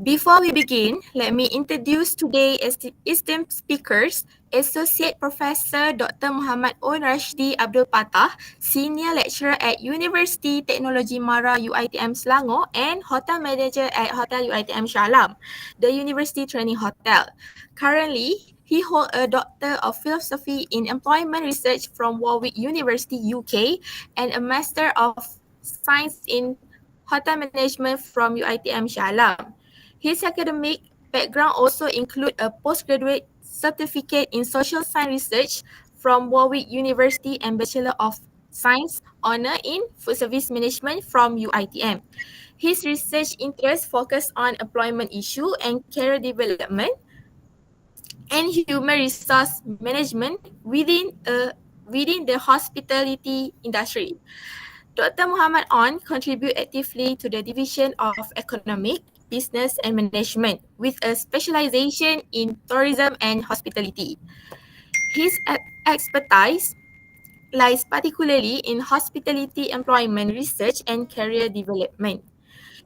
Before we begin, let me introduce today's esteemed speakers, Associate Professor Dr. Muhammad Rashdi Abdul Patah, Senior Lecturer at University Teknologi Mara UiTM Selangor and Hotel Manager at Hotel UiTM Shah Alam, the University Training Hotel. Currently, he holds a Doctor of Philosophy in Employment Research from Warwick University, UK, and a Master of Science in Hotel Management from UiTM Shah Alam. His academic background also includes a postgraduate certificate in social science research from Warwick University and Bachelor of Science honor in food service management from UiTM. His research interests focus on employment issue and career development and human resource management within the hospitality industry. Dr. Muhammad On contribute actively to the Division of Economic, Business and Management with a specialization in tourism and hospitality. His expertise lies particularly in hospitality employment research and career development.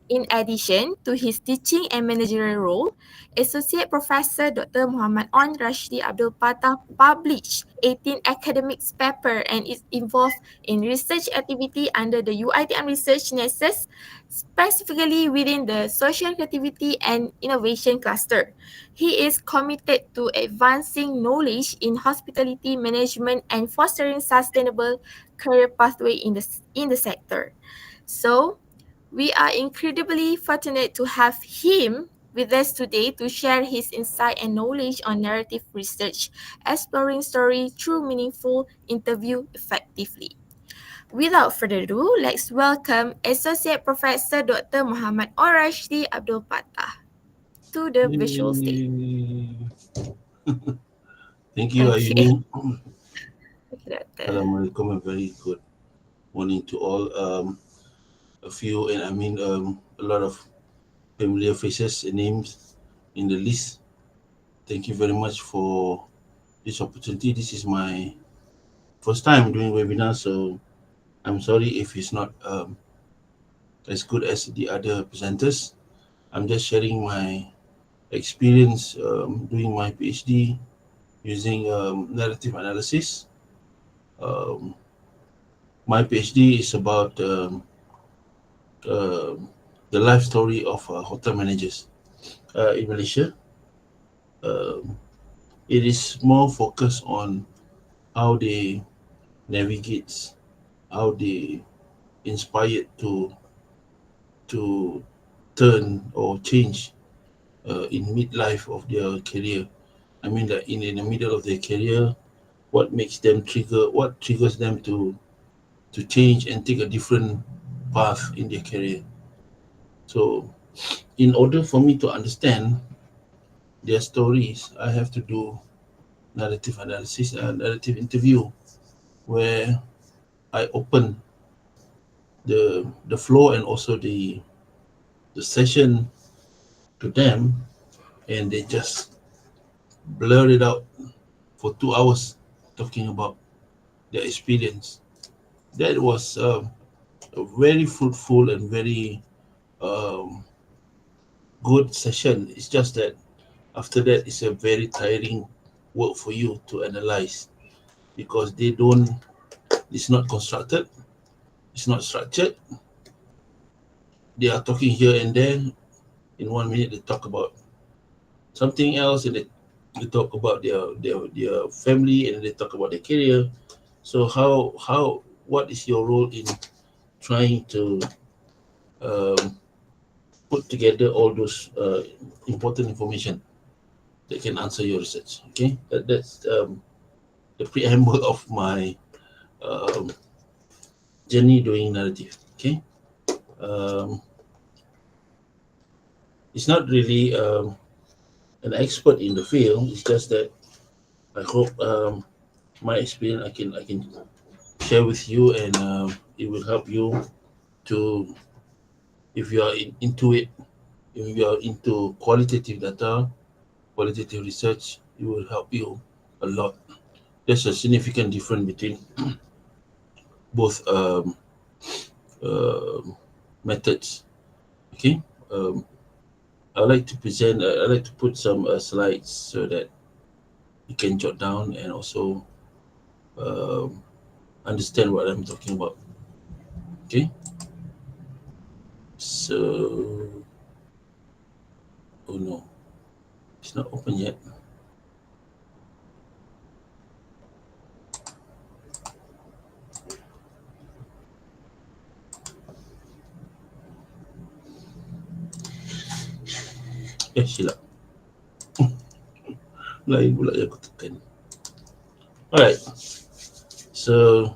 In addition to his teaching and managerial role, Associate Professor Dr. Muhammad On Rashdi Abdul Patah published 18 academic papers and is involved in research activity under the UiTM Research Nexus, specifically within the Social Creativity and Innovation Cluster. He is committed to advancing knowledge in hospitality management and fostering sustainable career pathway in the sector. So, we are incredibly fortunate to have him with us today to share his insight and knowledge on narrative research, exploring story through meaningful interview effectively. Without further ado, let's welcome Associate Professor Dr. Muhammad Rashdi Abdul Patah to the visual stage. Thank you, Okay. Ayuni. Okay, Doctor. Assalamualaikum, a very good morning to all. A few, and a lot of familiar faces and names in the list. Thank you very much for this opportunity. This is my first time doing webinar, so I'm sorry if it's not as good as the other presenters. I'm just sharing my experience doing my PhD using narrative analysis. My PhD is about the life story of hotel managers in Malaysia. It is more focused on how they navigate, how they inspired to turn or change in midlife of their career. I mean that in the middle of their career, what makes them what triggers them to change and take a different path in their career. So in order for me to understand their stories, I have to do narrative analysis and narrative interview where I open the floor and also the session to them, and they just blur it out for 2 hours talking about their experience. That was a very fruitful and very um, good session. It's just that after that, it's a very tiring work for you to analyze because it's not constructed, it's not structured. They are talking here and there. In 1 minute, they talk about something else, and they talk about their family, and they talk about their career. So what is your role in trying to put together all those important information that can answer your research? Okay, that's the preamble of my um, journey doing narrative. Okay, um, it's not really an expert in the field. It's just that I hope my experience I can share with you, and it will help you to, if you are into it, if you are into qualitative data, qualitative research, it will help you a lot. There's a significant difference between both uh, methods. Okay. Um, I like to present. I like to put some slides so that you can jot down and also um, understand what I'm talking about. Okay, so oh no, it's not open yet. Silap. Lain pula yang aku tekan. Alright, so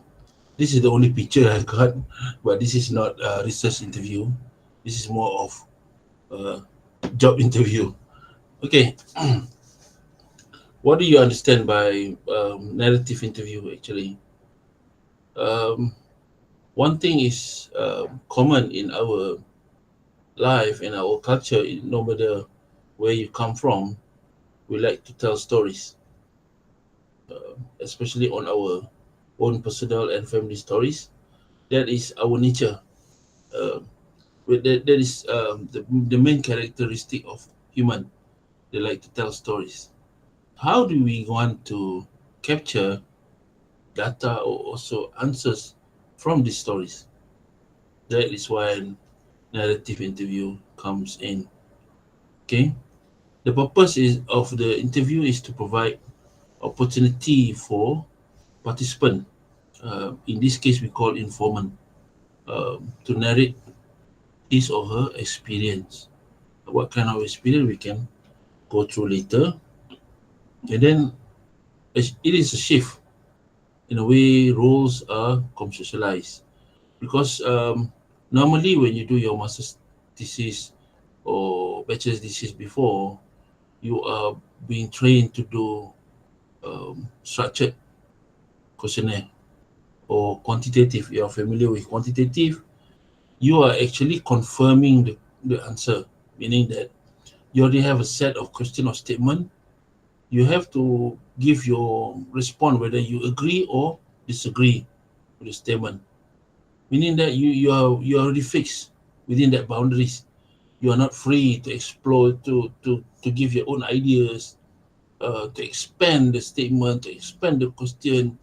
this is the only picture I got, but this is not a research interview. This is more of a job interview. Okay, what do you understand by narrative interview actually? Um, One thing is common in our life and our culture, no matter where you come from, we like to tell stories, especially on our own personal and family stories. That is our nature. Uh, that is the main characteristic of human. They like to tell stories. How do we want to capture data or also answers from these stories? That is why narrative interview comes in. Okay, the purpose is of the interview is to provide opportunity for participant. In this case, we call informant to narrate his or her experience. What kind of experience we can go through later, and then it is a shift in a way roles are conceptualized because normally when you do your master's thesis or bachelor's thesis before, you are being trained to do structured questionnaire or quantitative. You are familiar with quantitative, you are actually confirming the answer, meaning that you already have a set of question or statement. You have to give your response whether you agree or disagree with the statement, meaning that you are already fixed within that boundaries. You are not free to explore, to give your own ideas, to expand the statement, to expand the question,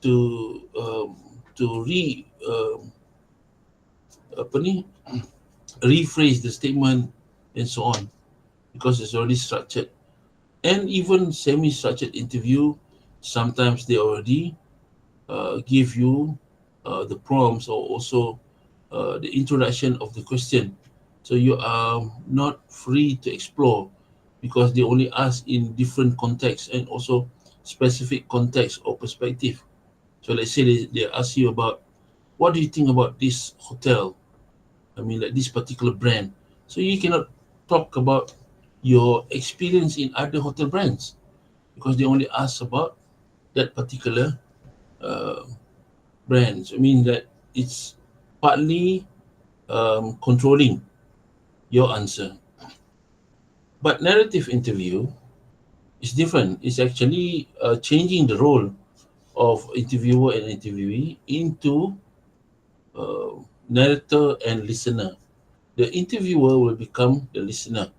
to to apa ni rephrase the statement and so on, because it's already structured. And even semi-structured interview, sometimes they already give you the prompts or also the introduction of the question. So you are not free to explore because they only ask in different contexts and also specific context or perspective. So let's say they ask you about what do you think about this hotel? I mean, like this particular brand. So you cannot talk about your experience in other hotel brands because they only ask about that particular uh, brands. I mean that it's partly controlling your answer. But narrative interview is different. It's actually changing the role of interviewer and interviewee into uh, narrator and listener. The interviewer will become the listener.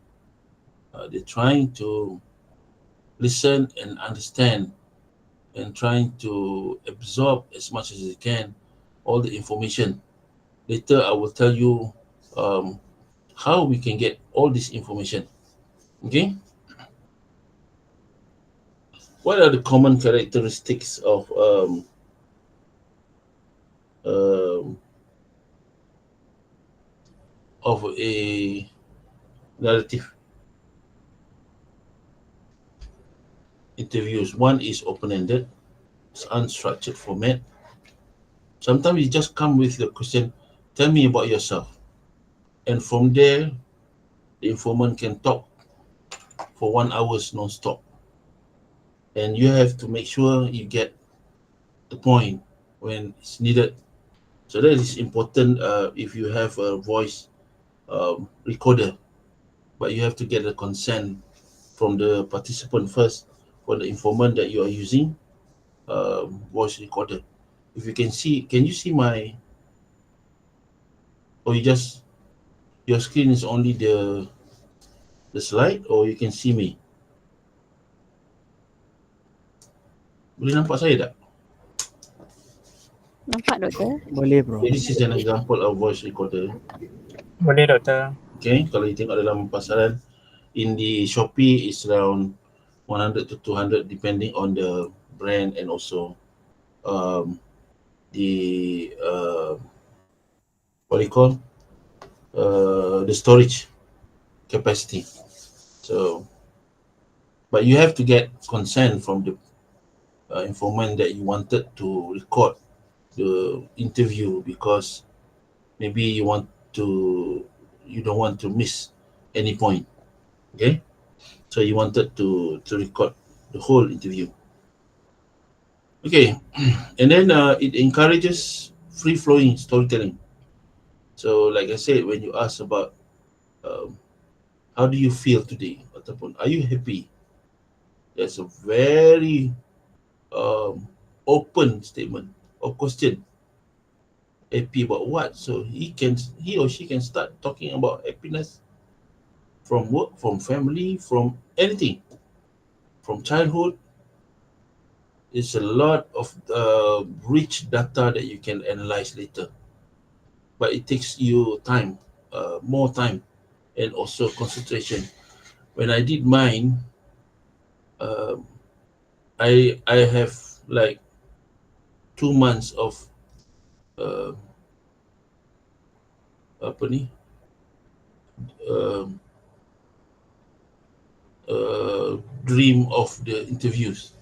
They're trying to listen and understand and trying to absorb as much as they can all the information. Later, I will tell you um, how we can get all this information. Okay, what are the common characteristics um, of a narrative interviews? One is open-ended, it's unstructured format. Sometimes you just come with the question, "Tell me about yourself," and from there, the informant can talk for 1 hour non-stop, and you have to make sure you get the point when it's needed. So that is important if you have a voice recorder, but you have to get the consent from the participant first for the informant that you are using voice recorder. If you can you see my, or you just, your screen is only the the slide or you can see me? Boleh nampak saya tak? Nampak doktor? Boleh bro. Okay, this is an example of voice recorder. Boleh doktor. Okay, kalau you tengok dalam pasaran, in the Shopee is around 100 to 200 depending on the brand and also the what do you call the storage capacity. So, but you have to get consent from the informant that you wanted to record the interview because maybe you don't want to miss any point. Okay, so you wanted to record the whole interview. Okay, and then it encourages free-flowing storytelling. So like I said, when you ask about how do you feel today, ataupun are you happy, that's a very open statement or question. Happy about what? So he or she can start talking about happiness from work, from family, from anything, from childhood. It's a lot of rich data that you can analyze later, but it takes you time, more time, and also concentration. When I did mine, I have like 2 months of apa ni dream of the interviews.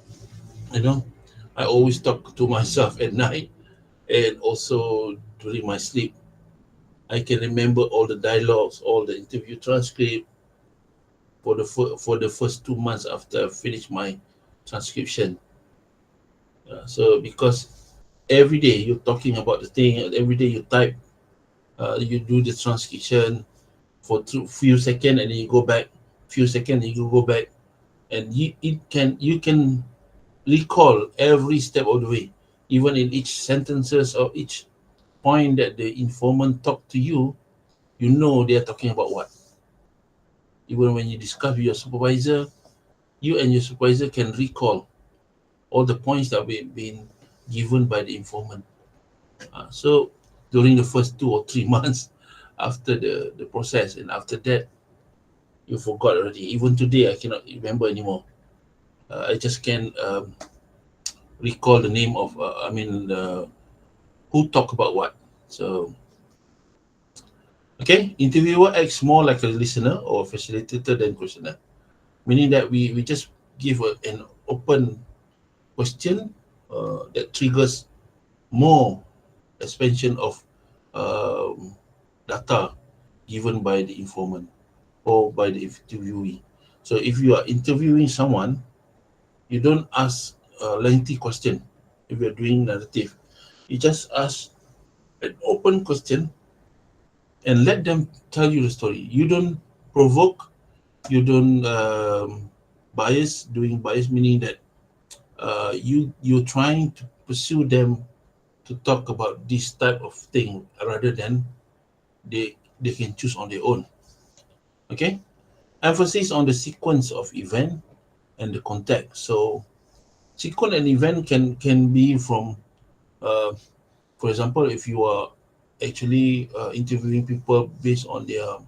You know, I always talk to myself at night and also during my sleep. I can remember all the dialogues, all the interview transcript for the first 2 months after I finished my transcription. So because every day you're talking about the thing, every day you type, you do the transcription for few seconds and then you go back, few seconds and you go back, and you can recall every step of the way, even in each sentences or each point that the informant talk to you, you know they are talking about what. Even when you discuss with your supervisor, you and your supervisor can recall all the points that have been given by the informant. So during the first 2 or 3 months after the process, and after that you forgot already. Even today I cannot remember anymore. I just can recall the name of who talk about what. So okay, interviewer acts more like a listener or facilitator than questioner, meaning that we just give an open question that triggers more expansion of data given by the informant or by the interviewee. So if you are interviewing someone, you don't ask a lengthy question. If you're doing narrative, you just ask an open question and let them tell you the story. You don't provoke, you don't bias. Doing bias meaning that you're trying to pursue them to talk about this type of thing rather than they can choose on their own. Okay, emphasis on the sequence of event and the context. So sequence and event can be from for example, if you are actually interviewing people based on their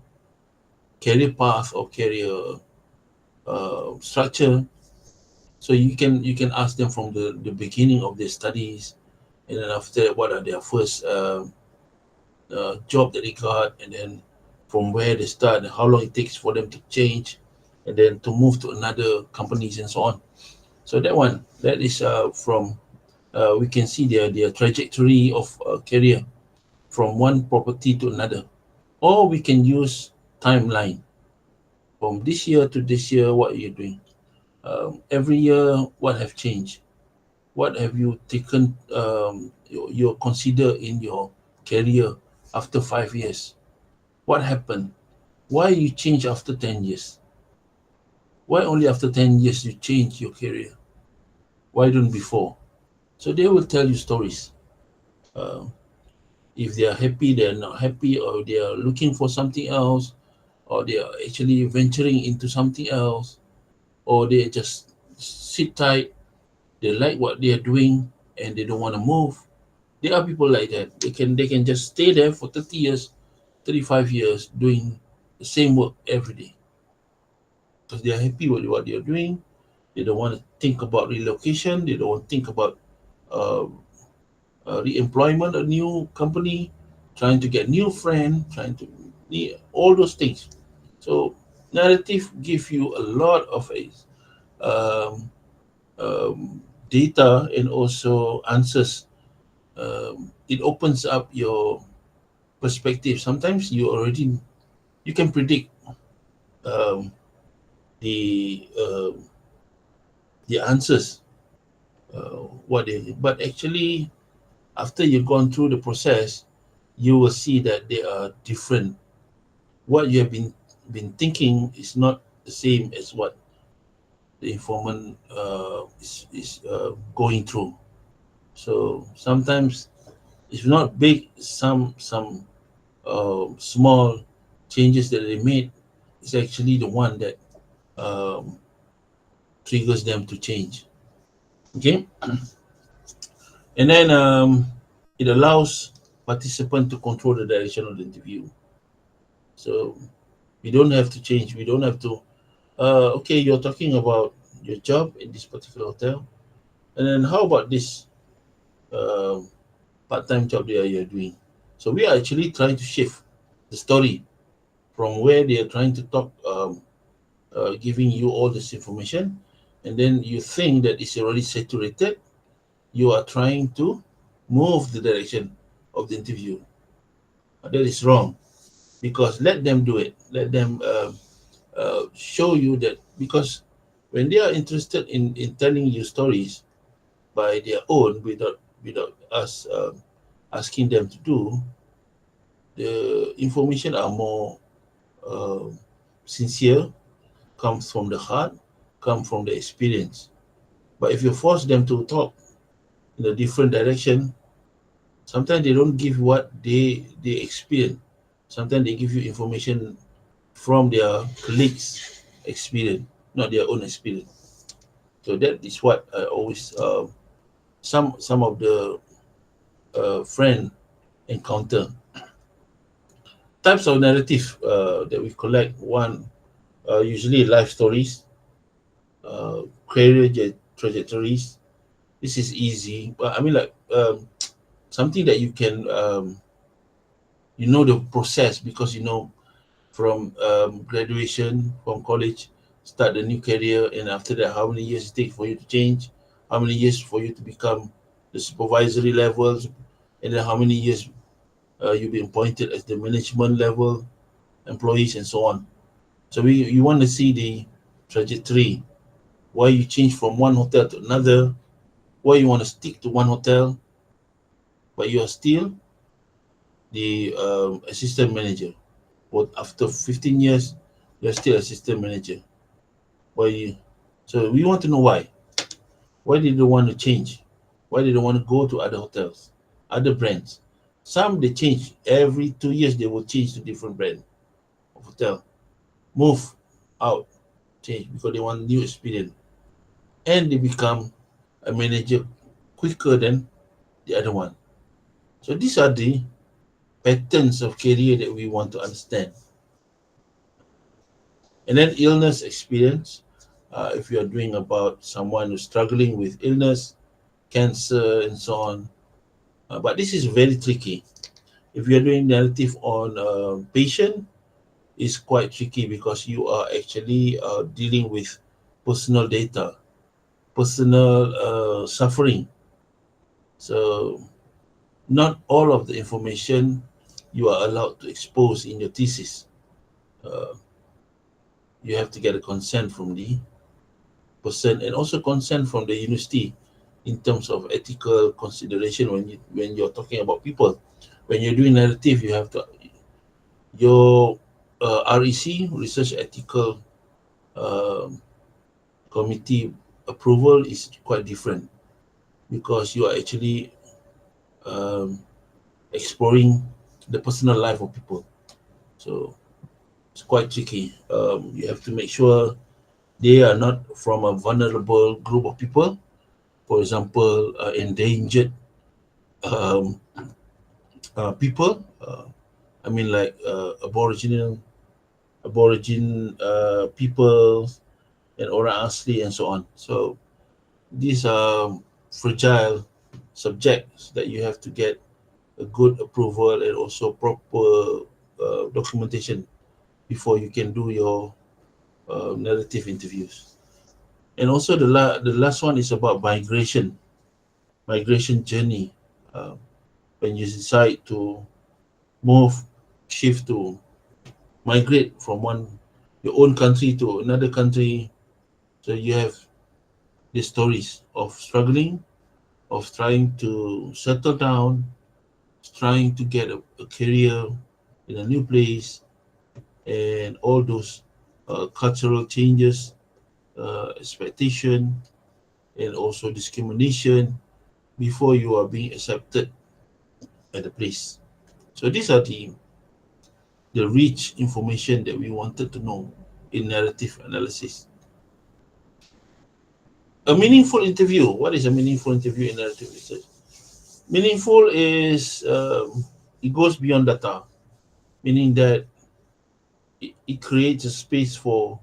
career path or career structure, so you can ask them from the beginning of their studies, and then after that, what are their first job that they got, and then from where they start and how long it takes for them to change and then to move to another companies and so on. So that is from we can see their trajectory of career from one property to another. Or we can use timeline from this year to this year. What are you doing? Every year, what have changed? What have you taken? You consider in your career after 5 years. What happened? Why you change after 10 years? Why only after 10 years you change your career? Why don't before? So they will tell you stories. If they are happy, they are not happy, or they are looking for something else. or they are actually venturing into something else, or they just sit tight, they like what they are doing and they don't want to move. There are people like that. They can just stay there for 30 years, 35 years doing the same work every day because they are happy with what they are doing. They don't want to think about relocation. They don't want to think about uh, re-employment, a new company, trying to get new friend, trying to all those things. So narrative give you a lot of um, data and also answers. It opens up your perspective. Sometimes you can predict um, the uh, the answers, what they. But actually, after you've gone through the process, you will see that they are different. What you have been thinking is not the same as what the informant is going through. So sometimes it's not big. Some small changes that they made is actually the one that um, triggers them to change. Okay, and then it allows participant to control the direction of the interview. So we don't have to change. We don't have to. Okay, you're talking about your job in this particular hotel, and then how about this um part-time job that you're doing? So we are actually trying to shift the story from where they are trying to talk, giving you all this information, and then you think that it's already saturated. You are trying to move the direction of the interview. That is wrong because let them do it. Let them show you that because when they are interested in telling you stories by their own without us asking them to do, the information are more uh, sincere, comes from the heart, come from the experience. But if you force them to talk in a different direction, sometimes they don't give what they experience. Sometimes they give you information from their colleagues' experience, not their own experience. So that is what I always some of the friend encounter. Types of narrative that we collect. One, usually life stories, career trajectories. This is easy, but I mean like something that you can you know the process because you know from graduation from college, start a new career, and after that, how many years it takes for you to change, how many years for you to become the supervisory levels, and then how many years you've been appointed as the management level employees and so on. So we you want to see the trajectory, why you change from one hotel to another, why you want to stick to one hotel, but you are still the assistant manager. But after 15 years, you're still assistant manager. Why you? So we want to know why. Why did they want to change? Why did they want to go to other hotels, other brands? Some they change every 2 years. They will change to different brand of hotel, move out, change because they want new experience, and they become a manager quicker than the other one. So these are the patterns of career that we want to understand. And then illness experience. If you are doing about someone who's struggling with illness, cancer, and so on. But this is very tricky. If you're doing narrative on patient, it's quite tricky because you are actually dealing with personal data, personal suffering. So not all of the information you are allowed to expose in your thesis. Uh, you have to get a consent from the person and also consent from the university in terms of ethical consideration when you're talking about people. When you're doing narrative, you have to your REC research ethical um committee approval is quite different because you are actually um, exploring the personal life of people. So It's quite tricky. You have to make sure they are not from a vulnerable group of people. For example, endangered um, people. I mean, like Aborigine people and orang asli and so on. So these are fragile subjects that you have to get a good approval and also proper documentation before you can do your narrative interviews. And also the last one is about migration journey. Uh, when you decide to move, shift to migrate from your own country to another country, so you have the stories of struggling, of trying to settle down, trying to get a career in a new place, and all those cultural changes, expectation, and also discrimination before you are being accepted at the place. So these are the rich information that we wanted to know in narrative analysis. A meaningful interview. What is a meaningful interview in narrative research? Meaningful is it goes beyond data, meaning that it creates a space for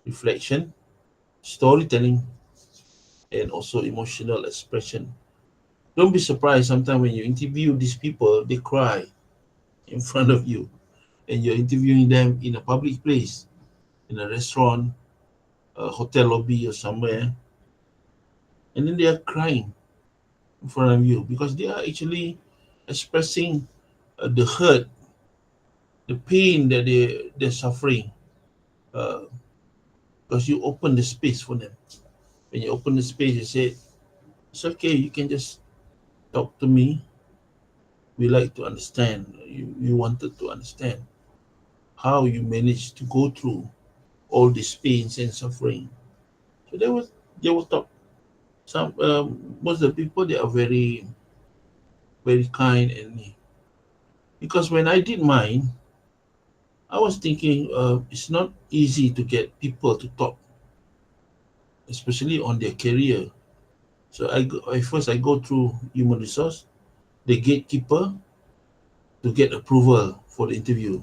reflection, storytelling, and also emotional expression. Don't be surprised sometimes when you interview these people, they cry in front of you, and you're interviewing them in a public place, in a restaurant, a hotel lobby, or somewhere, and then they are crying in front of you because they are actually expressing the hurt, the pain that they're suffering, uh, because you open the space for them. When you open the space, you say, "It's okay. You can just talk to me. We like to understand. You wanted to understand how you managed to go through all these pains and suffering." So they will talk. Some most of the people, they are very very kind, and because when I did mine, I was thinking it's not easy to get people to talk, especially on their career. So I go through human resource, the gatekeeper, to get approval for the interview.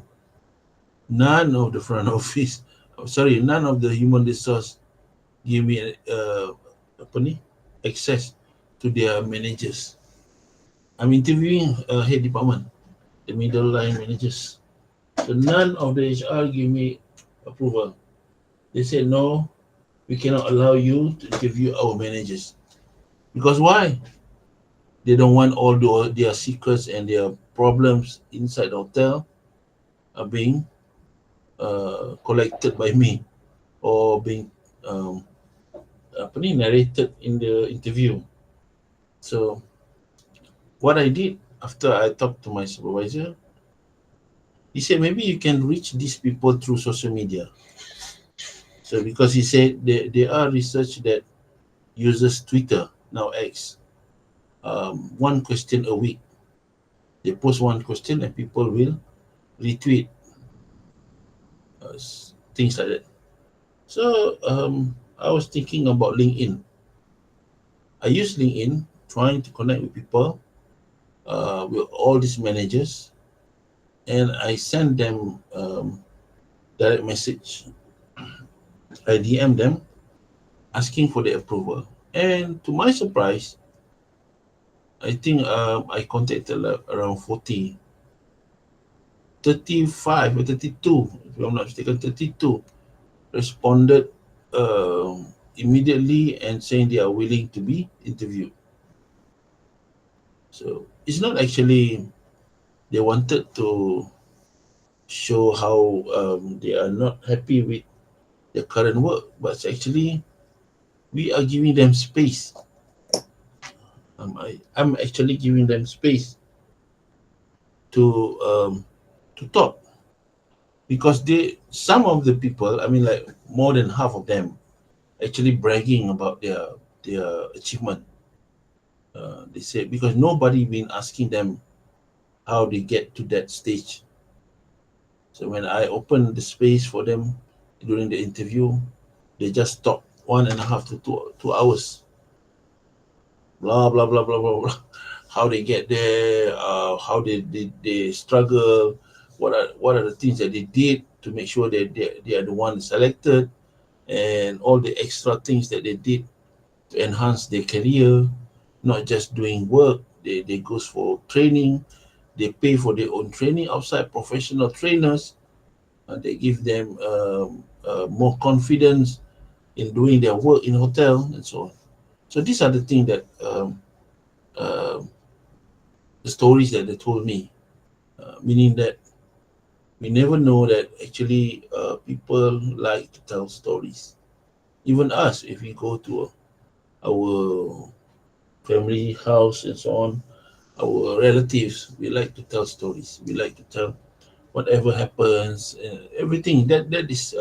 None of the front office, none of the human resource give me apa ni, access to their managers. I'm interviewing head department, the middle line managers. So none of the HR give me approval. They said no, we cannot allow you to interview our managers. Because why? They don't want their secrets and their problems inside the hotel are being collected by me or being um, narrated in the interview. So what I did after I talked to my supervisor, he said maybe you can reach these people through social media. So because he said there are research that uses Twitter, now X, one question a week. They post one question and people will retweet things like that. So I was thinking about LinkedIn. I use LinkedIn trying to connect with people, with all these managers, and I send them direct message. I DM them asking for their approval. And to my surprise, I think I contacted around 40, 35 or 32, if I'm not mistaken, 32 responded immediately and saying they are willing to be interviewed. So it's not actually they wanted to show how they are not happy with their current work, but actually we are giving them space. I'm actually giving them space to talk because some of the people, I mean, like more than half of them, actually bragging about their achievement. They say because nobody been asking them how they get to that stage. So when I open the space for them during the interview, they just talk 1.5 to 2 hours. Blah blah blah blah blah blah. How they get there, how they struggle, what are the things that they did to make sure that they are the ones selected, and all the extra things that they did to enhance their career, not just doing work. They goes for training, they pay for their own training outside professional trainers, they give them more confidence in doing their work in hotel and so on. So these are the things that uh, the stories that they told me, meaning that we never know that actually people like to tell stories. Even us, if we go to our family house and so on, our relatives, we like to tell stories. We like to tell whatever happens, everything that is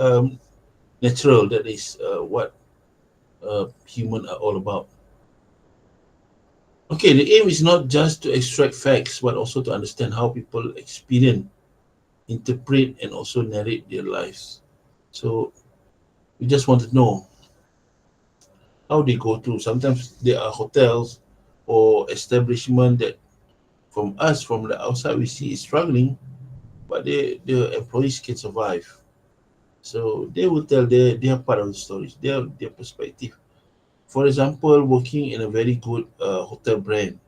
natural. That is what human are all about. Okay, the aim is not just to extract facts, but also to understand how people experience, interpret, and also narrate their lives. So we just want to know how they go through. Sometimes there are hotels or establishment that from us, from the outside, we see is struggling, but the employees can survive. So they will tell their part of the stories, their perspective. For example, working in a very good hotel brand.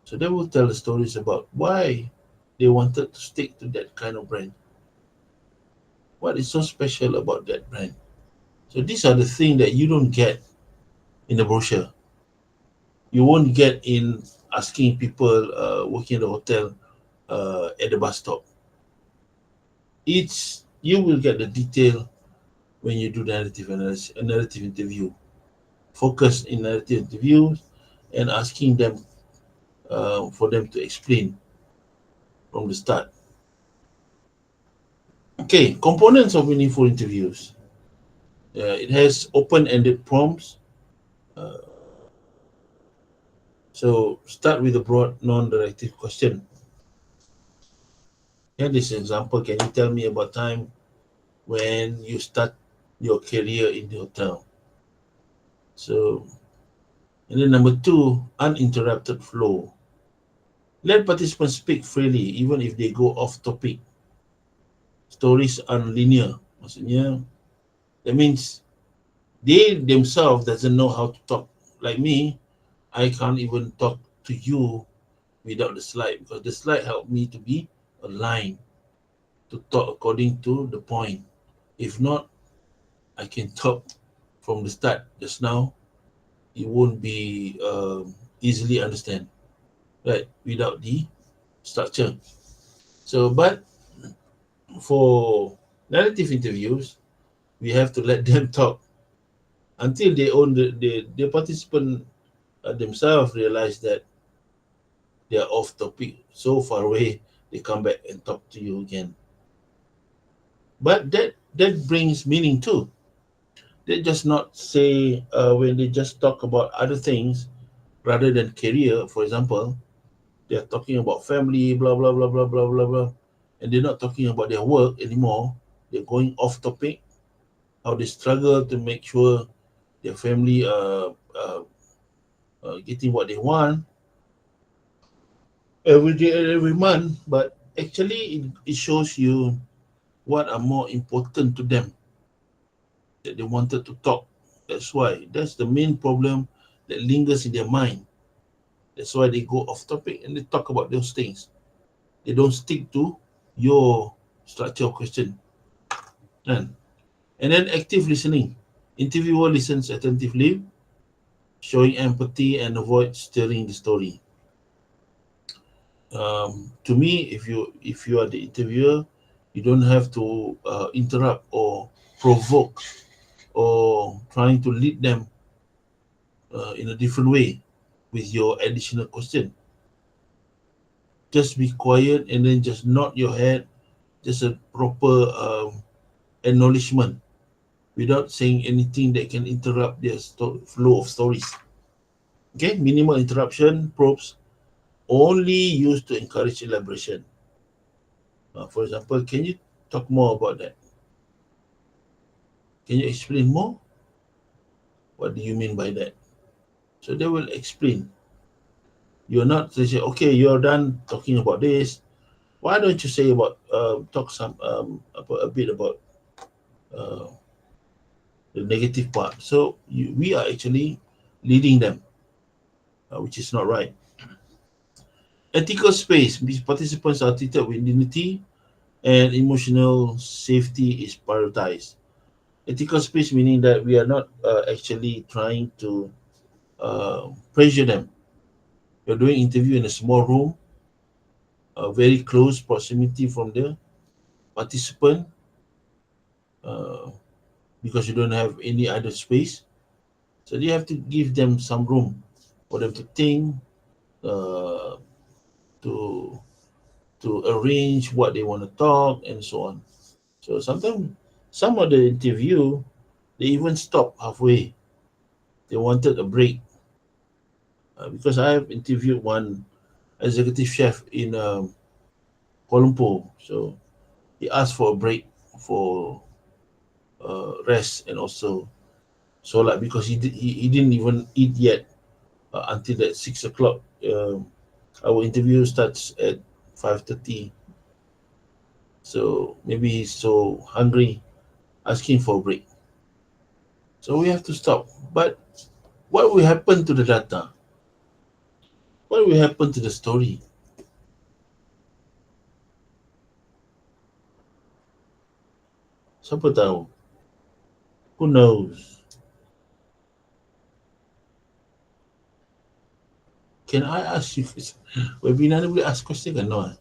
So they will tell the stories about why they wanted to stick to that kind of brand. What is so special about that brand? So these are the things that you don't get in the brochure. You won't get in asking people working at the hotel at the bus stop. It's you will get the detail when you do narrative analysis, a narrative interview. Focus in narrative interviews and asking them for them to explain from the start. Okay, components of meaningful interviews. It has open-ended prompts. Uh, so start with a broad, non-directive question. Here, this example, can you tell me about time when you start your career in the hotel? So, and then number two, uninterrupted flow. Let participants speak freely, even if they go off topic. Stories are linear. Maksudnya, that means they themselves doesn't know how to talk. Like me, I can't even talk to you without the slide because the slide helped me to be aligned, to talk according to the point. If not, I can talk from the start just now. It won't be easily understand, right? Without the structure. So, but for narrative interviews, we have to let them talk until they own the participant themselves realize that they are off topic so far away. They come back and talk to you again. But that brings meaning too. They just not say when they just talk about other things rather than career. For example, they are talking about family, blah blah blah blah blah blah blah, and they're not talking about their work anymore. They're going off topic. How they struggle to make sure their family getting what they want every day and every month. But actually, it shows you what are more important to them that they wanted to talk. That's why that's the main problem that lingers in their mind. That's why they go off topic and they talk about those things. They don't stick to your structure of question. And then active listening. Interviewer listens attentively, showing empathy and avoid steering the story. To me, if you are the interviewer, you don't have to interrupt or provoke or trying to lead them in a different way with your additional question. Just be quiet and then just nod your head, just a proper acknowledgement without saying anything that can interrupt their flow of stories. Okay, minimal interruption probes only used to encourage elaboration. For example, can you talk more about that. Can you explain more? What do you mean by that? So they will explain. You're not they say, okay, you're done talking about this. Why don't you say about talk some about, a bit about uh, the negative part? So we are actually leading them, which is not right. Ethical space. These participants are treated with dignity and emotional safety is prioritized. Ethical space meaning that we are not actually trying to pressure them. You're doing interview in a small room, a very close proximity from the participant, uh, because you don't have any other space. So you have to give them some room for them to think, uh, to arrange what they want to talk and so on. So sometimes some of the interview they even stop halfway. They wanted a break because I have interviewed one executive chef in Kuala Lumpur. So he asked for a break for rest and also solat because he didn't even eat yet until that 6 o'clock. Our interview starts at 5:30. So maybe he's so hungry, asking for a break. So we have to stop. But what will happen to the data? What will happen to the story? Siapa tahu? Who knows? Can I ask you? Webinar ni boleh ask question kan? No.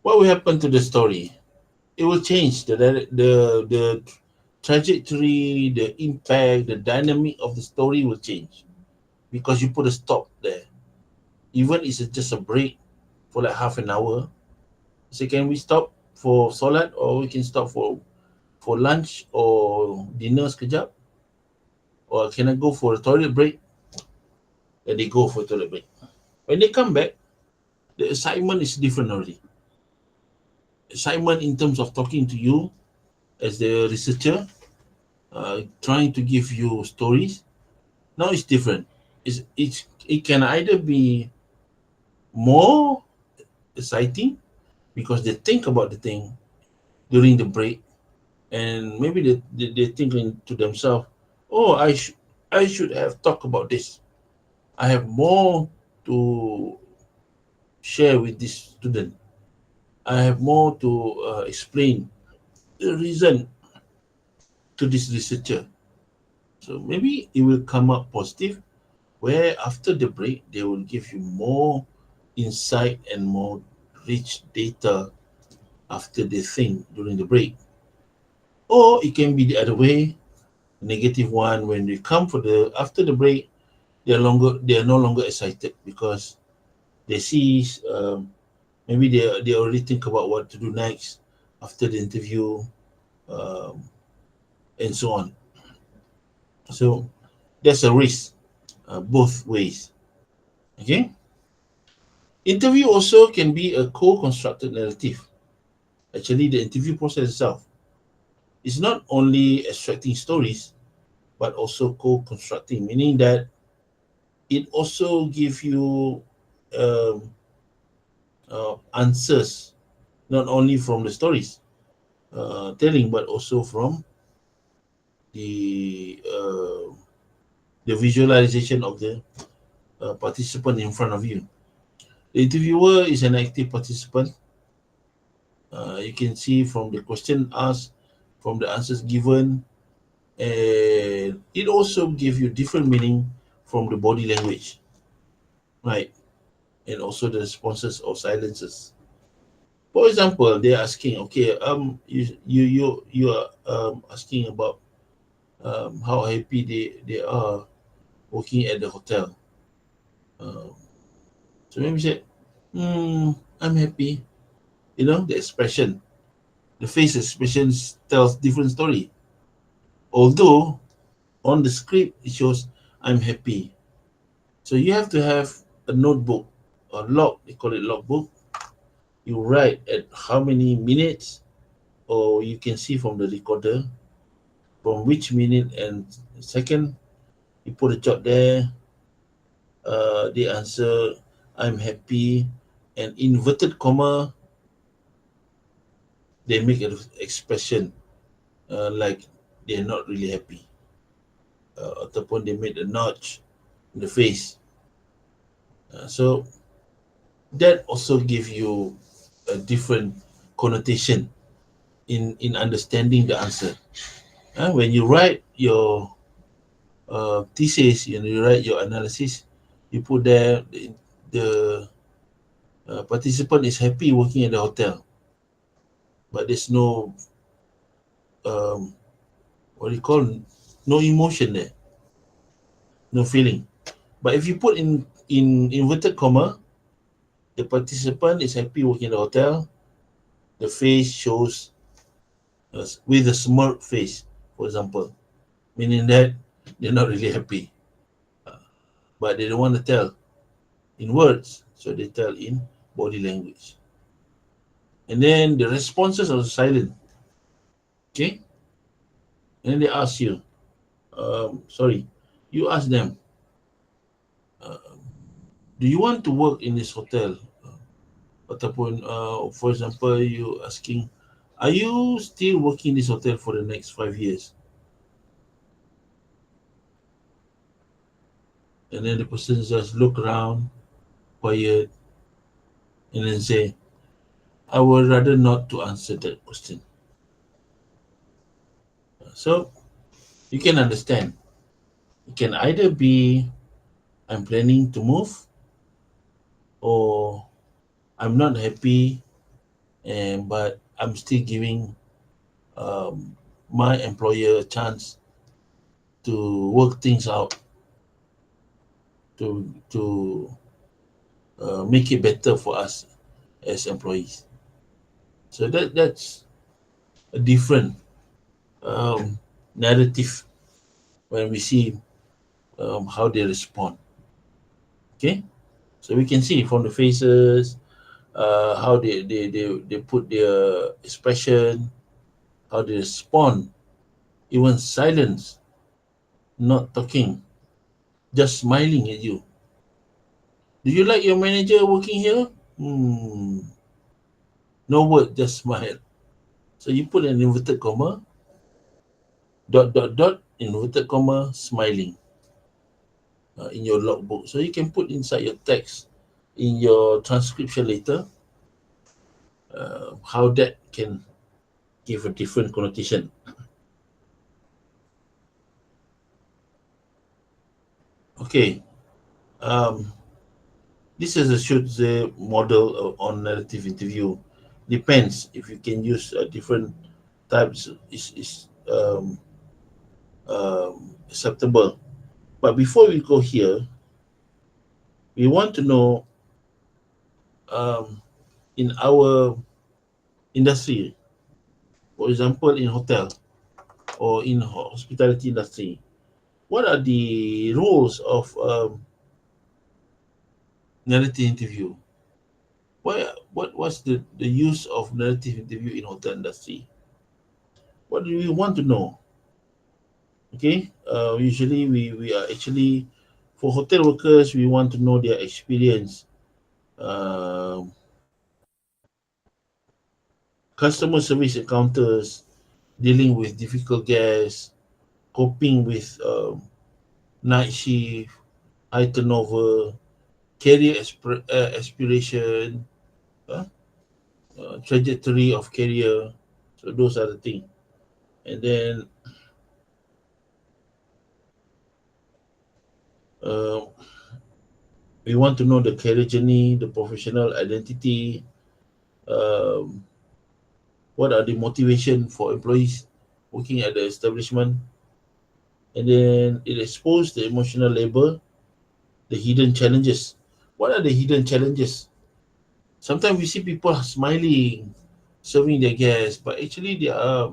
What will happen to the story? It will change the trajectory, the impact, the dynamic of the story will change because you put a stop there. Even if it's just a break for like half an hour. So can we stop for solat or we can stop for lunch or dinner sekejap? Or can I go for a toilet break? And they go for a toilet break. When they come back, the assignment is different already. Assignment in terms of talking to you as the researcher, trying to give you stories. Now it's different. It can either be more exciting because they think about the thing during the break, and maybe they're thinking to themselves, "Oh, I should have talked about this. I have more to share with this student. I have more to explain the reason to this researcher." So maybe it will come up positive, where after the break they will give you more insight and more rich data after they think during the break. Or it can be the other way, negative one, when they come for the after the break, they are no longer excited because they see maybe they already think about what to do next after the interview, um, and so on. So there's a risk both ways. Okay. Interview also can be a co-constructed narrative. Actually, the interview process itself is not only extracting stories, but also co-constructing, meaning that it also gives you um, answers not only from the stories telling, but also from the uh, the visualization of the participant in front of you. The interviewer is an active participant. You can see from the question asked, from the answers given, and it also gives you different meaning from the body language, right? And also the responses or silences. For example, they're asking, okay, you are asking about how happy they are working at the hotel. Um, so maybe say, I'm happy. You know, the expression, the face expression tells different story. Although on the script it shows I'm happy. So you have to have a notebook, a log, they call it logbook, You write at how many minutes, or you can see from the recorder from which minute and second. You put a job there. They answer, "I'm happy," and inverted comma, they make an expression like they're not really happy, ataupun they made a notch in the face. So that also give you a different connotation in understanding the answer. When you write your thesis and you write your analysis, you put there the participant is happy working at the hotel, but there's no um, what do you call, no emotion there, no feeling. But if you put in inverted comma, the participant is happy working at the hotel, the face shows with a smirk face, for example, meaning that they're not really happy, but they don't want to tell in words, so they tell in body language. And then the responses are silent. Okay, and then they ask you, sorry, you ask them, uh, do you want to work in this hotel? Ataupun, for example, you asking, are you still working in this hotel for the next 5 years? And then the person just look around, quiet, and then say, I would rather not to answer that question. So you can understand. It can either be, I'm planning to move, or I'm not happy, and but I'm still giving my employer a chance to work things out, to make it better for us as employees. So that's a different um, narrative when we see how they respond. Okay, so we can see from the faces how they put their expression, how they respond, even silence, not talking, just smiling at you. Do you like your manager working here? No word, just smile. So you put an inverted comma, dot dot dot, inverted comma, smiling in your logbook. So you can put inside your text in your transcription later how that can give a different connotation. Okay, um, this is a should say model on narrative interview. Depends if you can use different types is acceptable. But before we go here, we want to know um, in our industry, for example, in hotel or in hospitality industry, what are the rules of narrative interview? What's the use of narrative interview in hotel industry? What do we want to know? Okay, usually we are actually, for hotel workers, we want to know their experience, um customer service encounters, dealing with difficult guests, coping with night shift, high turnover, career aspiration, uh, trajectory of career. So those are the things. And then uh, we want to know the career journey, the professional identity, um, what are the motivation for employees working at the establishment, and then it exposes the emotional labor, the hidden challenges. What are the hidden challenges? Sometimes we see people smiling, serving their guests, but actually they are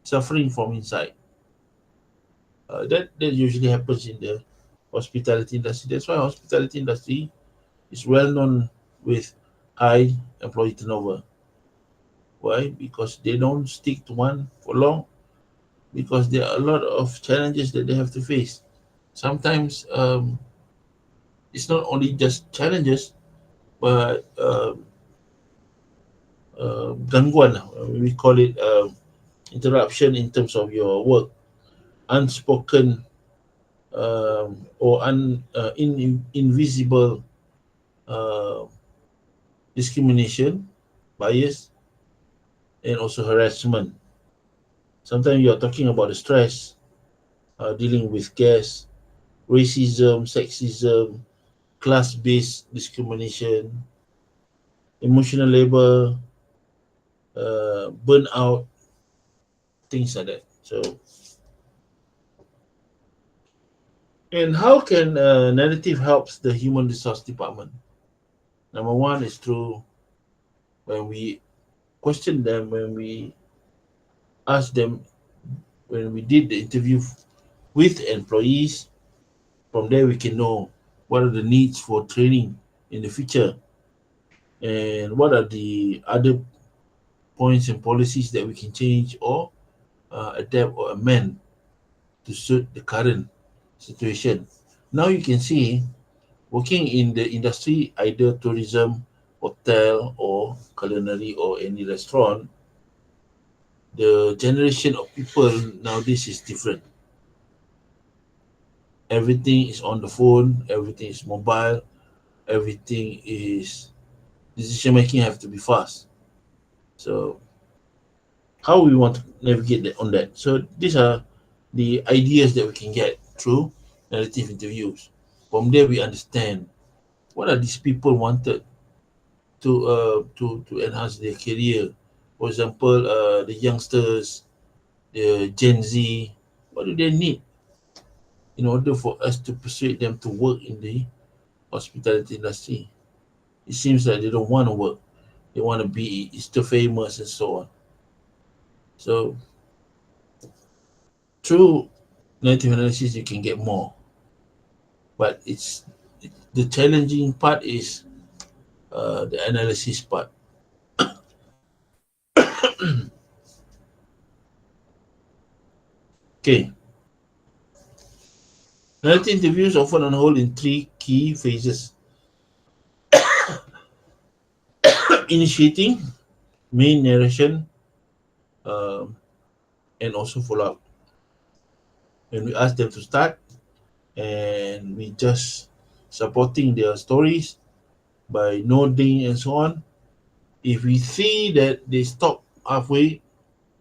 suffering from inside. That usually happens in the hospitality industry. That's why hospitality industry is well known with high employee turnover. Why? Because they don't stick to one for long. Because there are a lot of challenges that they have to face. Sometimes it's not only just challenges, but gangguan. We call it interruption in terms of your work, unspoken or invisible uh, discrimination, bias, and also harassment. Sometimes you are talking about the stress, dealing with caste, racism, sexism, class-based discrimination, emotional labor, burnout, things like that. So, and how can narrative helps the human resource department? Number one is through when we question them, when we ask them, when we did the interview with employees. From there, we can know what are the needs for training in the future, and what are the other points and policies that we can change or adapt or amend to suit the current situation. Now you can see working in the industry, either tourism, hotel, or culinary, or any restaurant, the generation of people nowadays is different. Everything is on the phone, everything is mobile, everything is decision making have to be fast. So how we want to navigate on that? So these are the ideas that we can get through narrative interviews. From there, we understand what are these people wanted to enhance their career. For example, the youngsters, the Gen Z, what do they need in order for us to persuade them to work in the hospitality industry? It seems like they don't want to work. They want to be Easter famous and so on. So through narrative analysis, you can get more. But the challenging part is the analysis part. Okay, narrative interviews often unfold in three key phases: initiating, main narration, um, and also follow up. When we ask them to start, and we just supporting their stories by nodding and so on. If we see that they stop halfway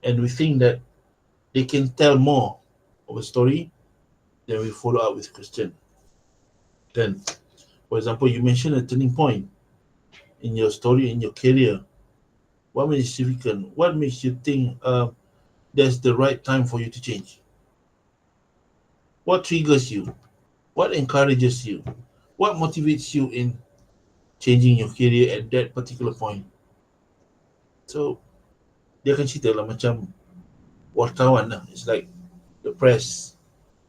and we think that they can tell more of a story, then we follow up with question. Then, for example, you mentioned a turning point in your story, in your career. What makes it significant? What makes you think that's the right time for you to change? What triggers you? What encourages you? What motivates you in changing your career at that particular point? So dia akan cerita lah macam wartawan lah. It's like the press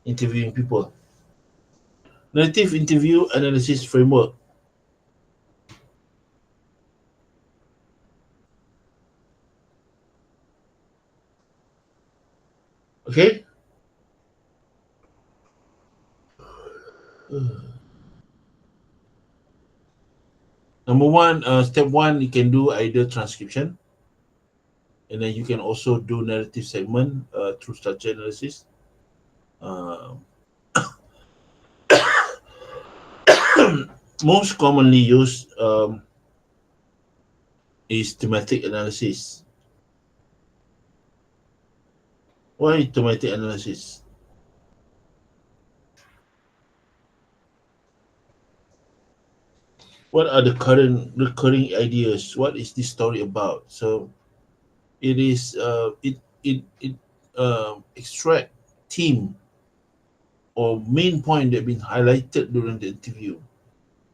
interviewing people. Narrative interview analysis framework. Okay. Number one, step one, you can do either transcription, and then you can also do narrative segment through structure analysis. Uh, most commonly used is thematic analysis. Why thematic analysis? What are the current recurring ideas? What is this story about? So it is it extract theme or main point that been highlighted during the interview.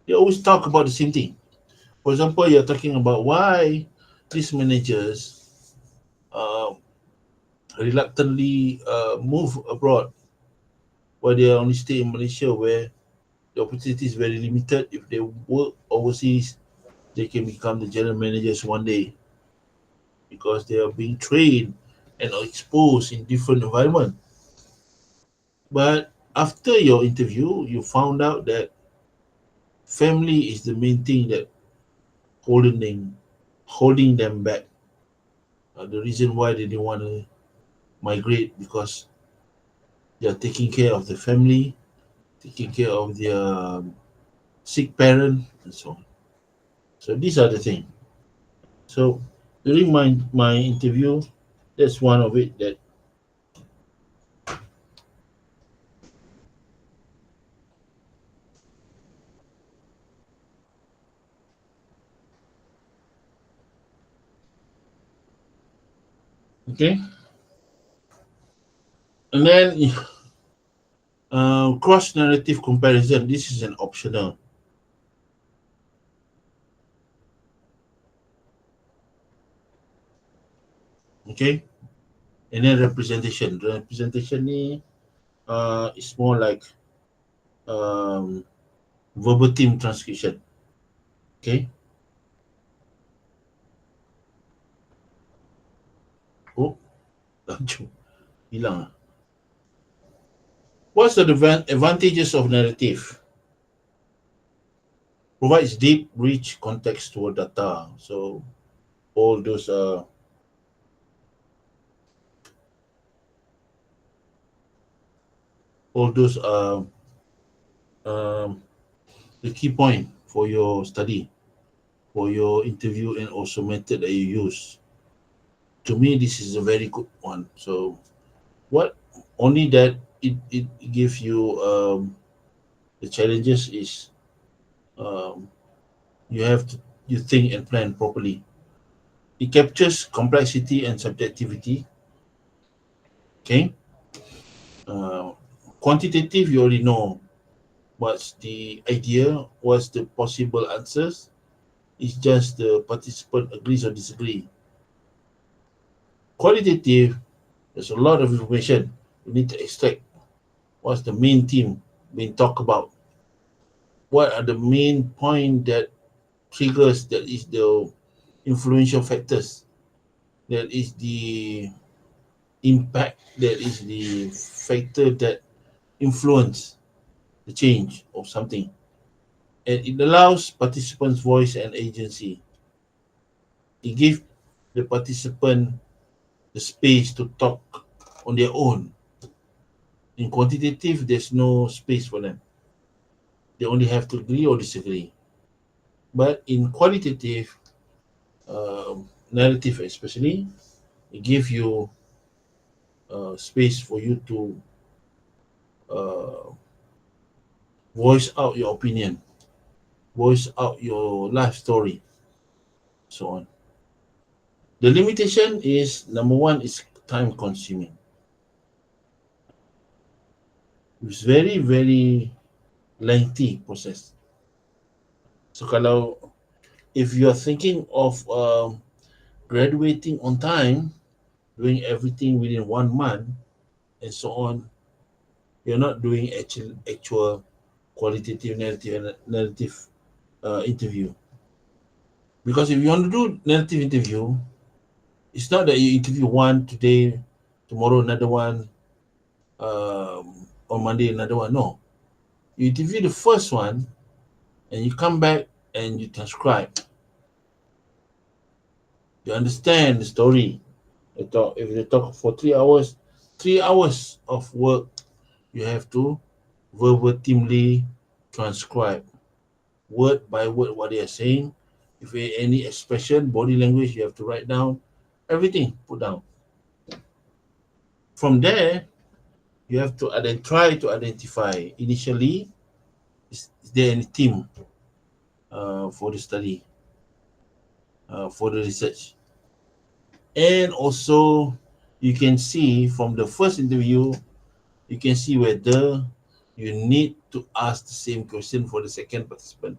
They always talk about the same thing. For example, you're talking about why these managers uh, reluctantly move abroad, why they only stay in Malaysia, where the opportunity is very limited if they work overseas. they can become the general managers one day because they are being trained and exposed in different environment. But after your interview, you found out that family is the main thing that holding them back. The reason why they didn't want to migrate because they are taking care of the family, taking care of their sick parent, and so on. So these are the things. So during my interview, that's one of it. That okay, and then cross narrative comparison. This is an optional. Okay, and then representation. Representation ni is more like um, verbatim transcription. Okay. Oh, laju. Hilang ah. What's the advantages of narrative? Provides deep, rich contextual data. So all those all those um, the key point for your study, for your interview, and also method that you use. To me, this is a very good one. So what only that it gives you the challenges is um, you have to you think and plan properly. It captures complexity and subjectivity. Okay. Uh, Quantitative, you already know what's the idea, what's the possible answers. It's just the participant agrees or disagree. Qualitative, there's a lot of information. You need to extract what's the main theme being talked about. What are the main point that triggers, that is the influential factors, that is the impact, that is the factor that influence the change of something. And it allows participants voice and agency. It gives the participant the space to talk on their own. In quantitative, there's no space for them. They only have to agree or disagree. But in qualitative, narrative especially, it gives you space for you to uh, voice out your opinion, voice out your life story, so on. The limitation is number one is time consuming. It's very, very lengthy process. So kalau if you are thinking of graduating on time, doing everything within 1 month, and so on, you're not doing actual qualitative narrative interview. Because if you want to do narrative interview, it's not that you interview one today, tomorrow another one, on Monday another one. No, you interview the first one, and you come back and you transcribe. You understand the story. If they talk for 3 hours, 3 hours of work, you have to verbatimly transcribe word by word what they are saying. If any expression, body language, you have to write down everything, put down. From there, you have to try to identify initially is there any theme for the study, for the research. And also, you can see from the first interview, you can see whether you need to ask the same question for the second participant,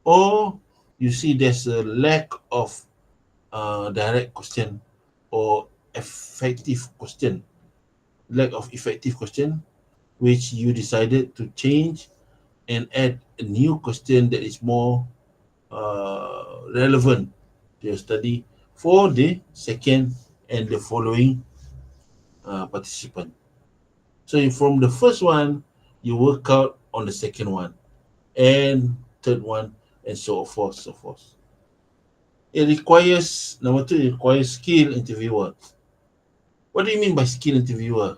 or you see there's a lack of direct question or lack of effective question, which you decided to change and add a new question that is more relevant to your study for the second and the following participant. So from the first one, you work out on the second one and third one, and so forth, so forth. It requires, number two, it requires skilled interviewer. What do you mean by skilled interviewer?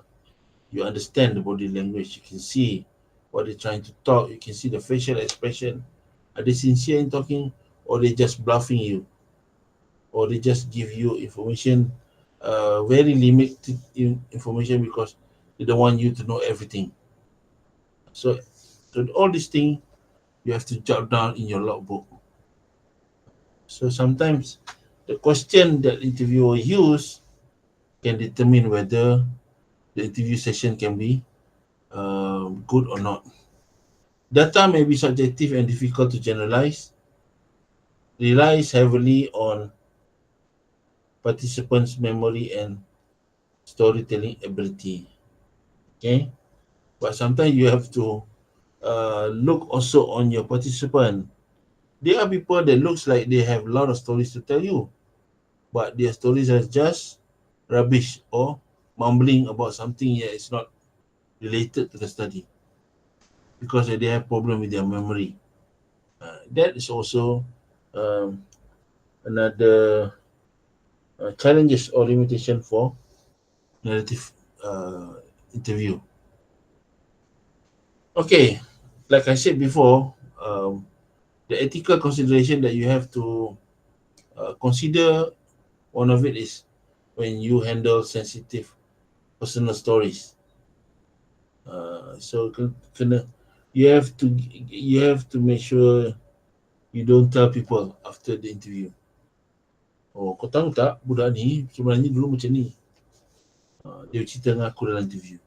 You understand the body language. You can see what they're trying to talk. You can see the facial expression. Are they sincere in talking, or they just bluffing you, or they just give you information, very limited information because they don't want you to know everything. So all these things you have to jot down in your logbook. So sometimes the question that interviewer use can determine whether the interview session can be good or not. Data may be subjective and difficult to generalize, relies heavily on participants' memory and storytelling ability. Okay, but sometimes you have to look also on your participant. There are people that looks like they have a lot of stories to tell you, but their stories are just rubbish or mumbling about something that is not related to the study because they have problem with their memory. That is also um, another challenges or limitation for narrative interview. Okay, like I said before, the ethical consideration that you have to consider, one of it is when you handle sensitive personal stories. So kena, you have to make sure you don't tell people after the interview. Oh, kau tahu tak budak ni sebenarnya dulu macam ni. Dia cerita dengan aku dalam interview.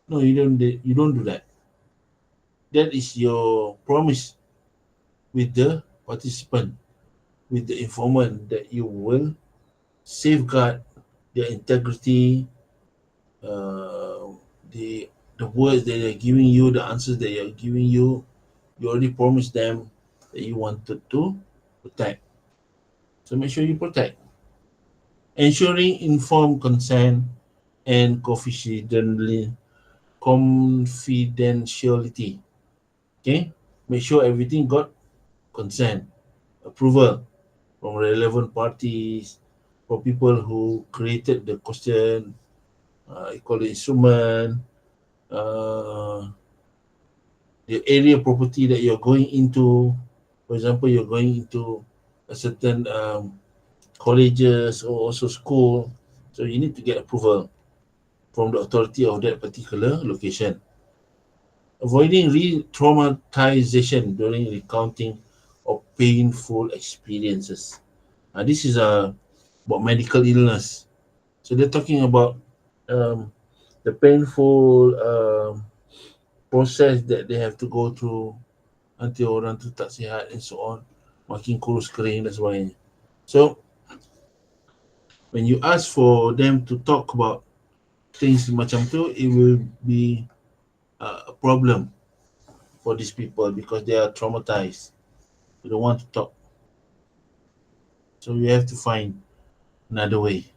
No, you don't do that. That is your promise with the participant, with the informant, that you will safeguard their integrity, uh, the words that they're giving you, the answers that you're giving you. You already promised them that you wanted to protect. So make sure you protect. Ensuring informed consent and confidentiality. Okay, make sure everything got consent, approval from relevant parties, for people who created the question, call it instrument, uh, the area property that you're going into. For example, you're going into a certain colleges or also school, so you need to get approval from the authority of that particular location. Avoiding re-traumatization during recounting of painful experiences. This is about medical illness. So they're talking about the painful process that they have to go through until orang tu tak sihat and so on, makin kurus kering dan sebagainya. So when you ask for them to talk about things macam tu, it will be a problem for these people because they are traumatized. They don't want to talk. So you have to find another way.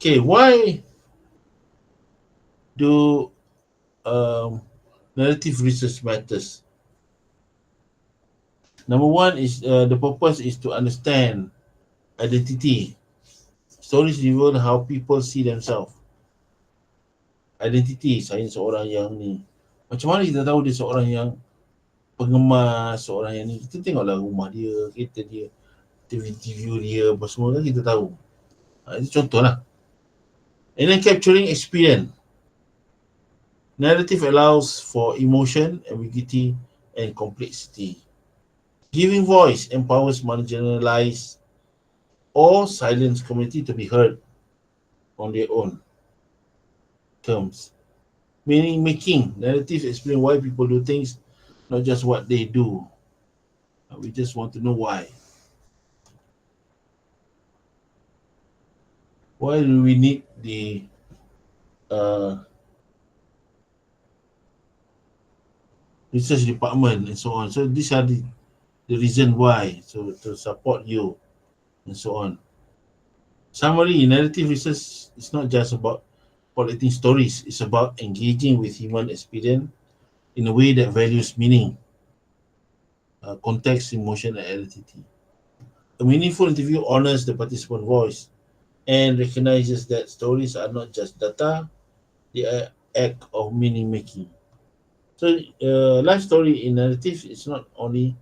Okay, why do narrative research matters? Number one is the purpose is to understand identity. Stories reveal how people see themselves. Identity, saya seorang yang ni. Macam mana kita tahu dia seorang yang pengemas, seorang yang ni? Kita tengoklah rumah dia, kereta dia, interview dia, apa semua kan kita tahu. Itu contohlah. And then capturing experience. Narrative allows for emotion, ambiguity, and complexity. Giving voice empowers marginalized or silenced community to be heard on their own terms. Meaning making narrative explain why people do things, not just what they do. We just want to know why. Why do we need the research department and so on? So these are the the reason why, so to support you, and so on. Summary, narrative research is not just about collecting stories, it's about engaging with human experience in a way that values meaning, context, emotion, and identity. A meaningful interview honors the participant voice and recognizes that stories are not just data, they are act of meaning making. So, life story in narrative is not only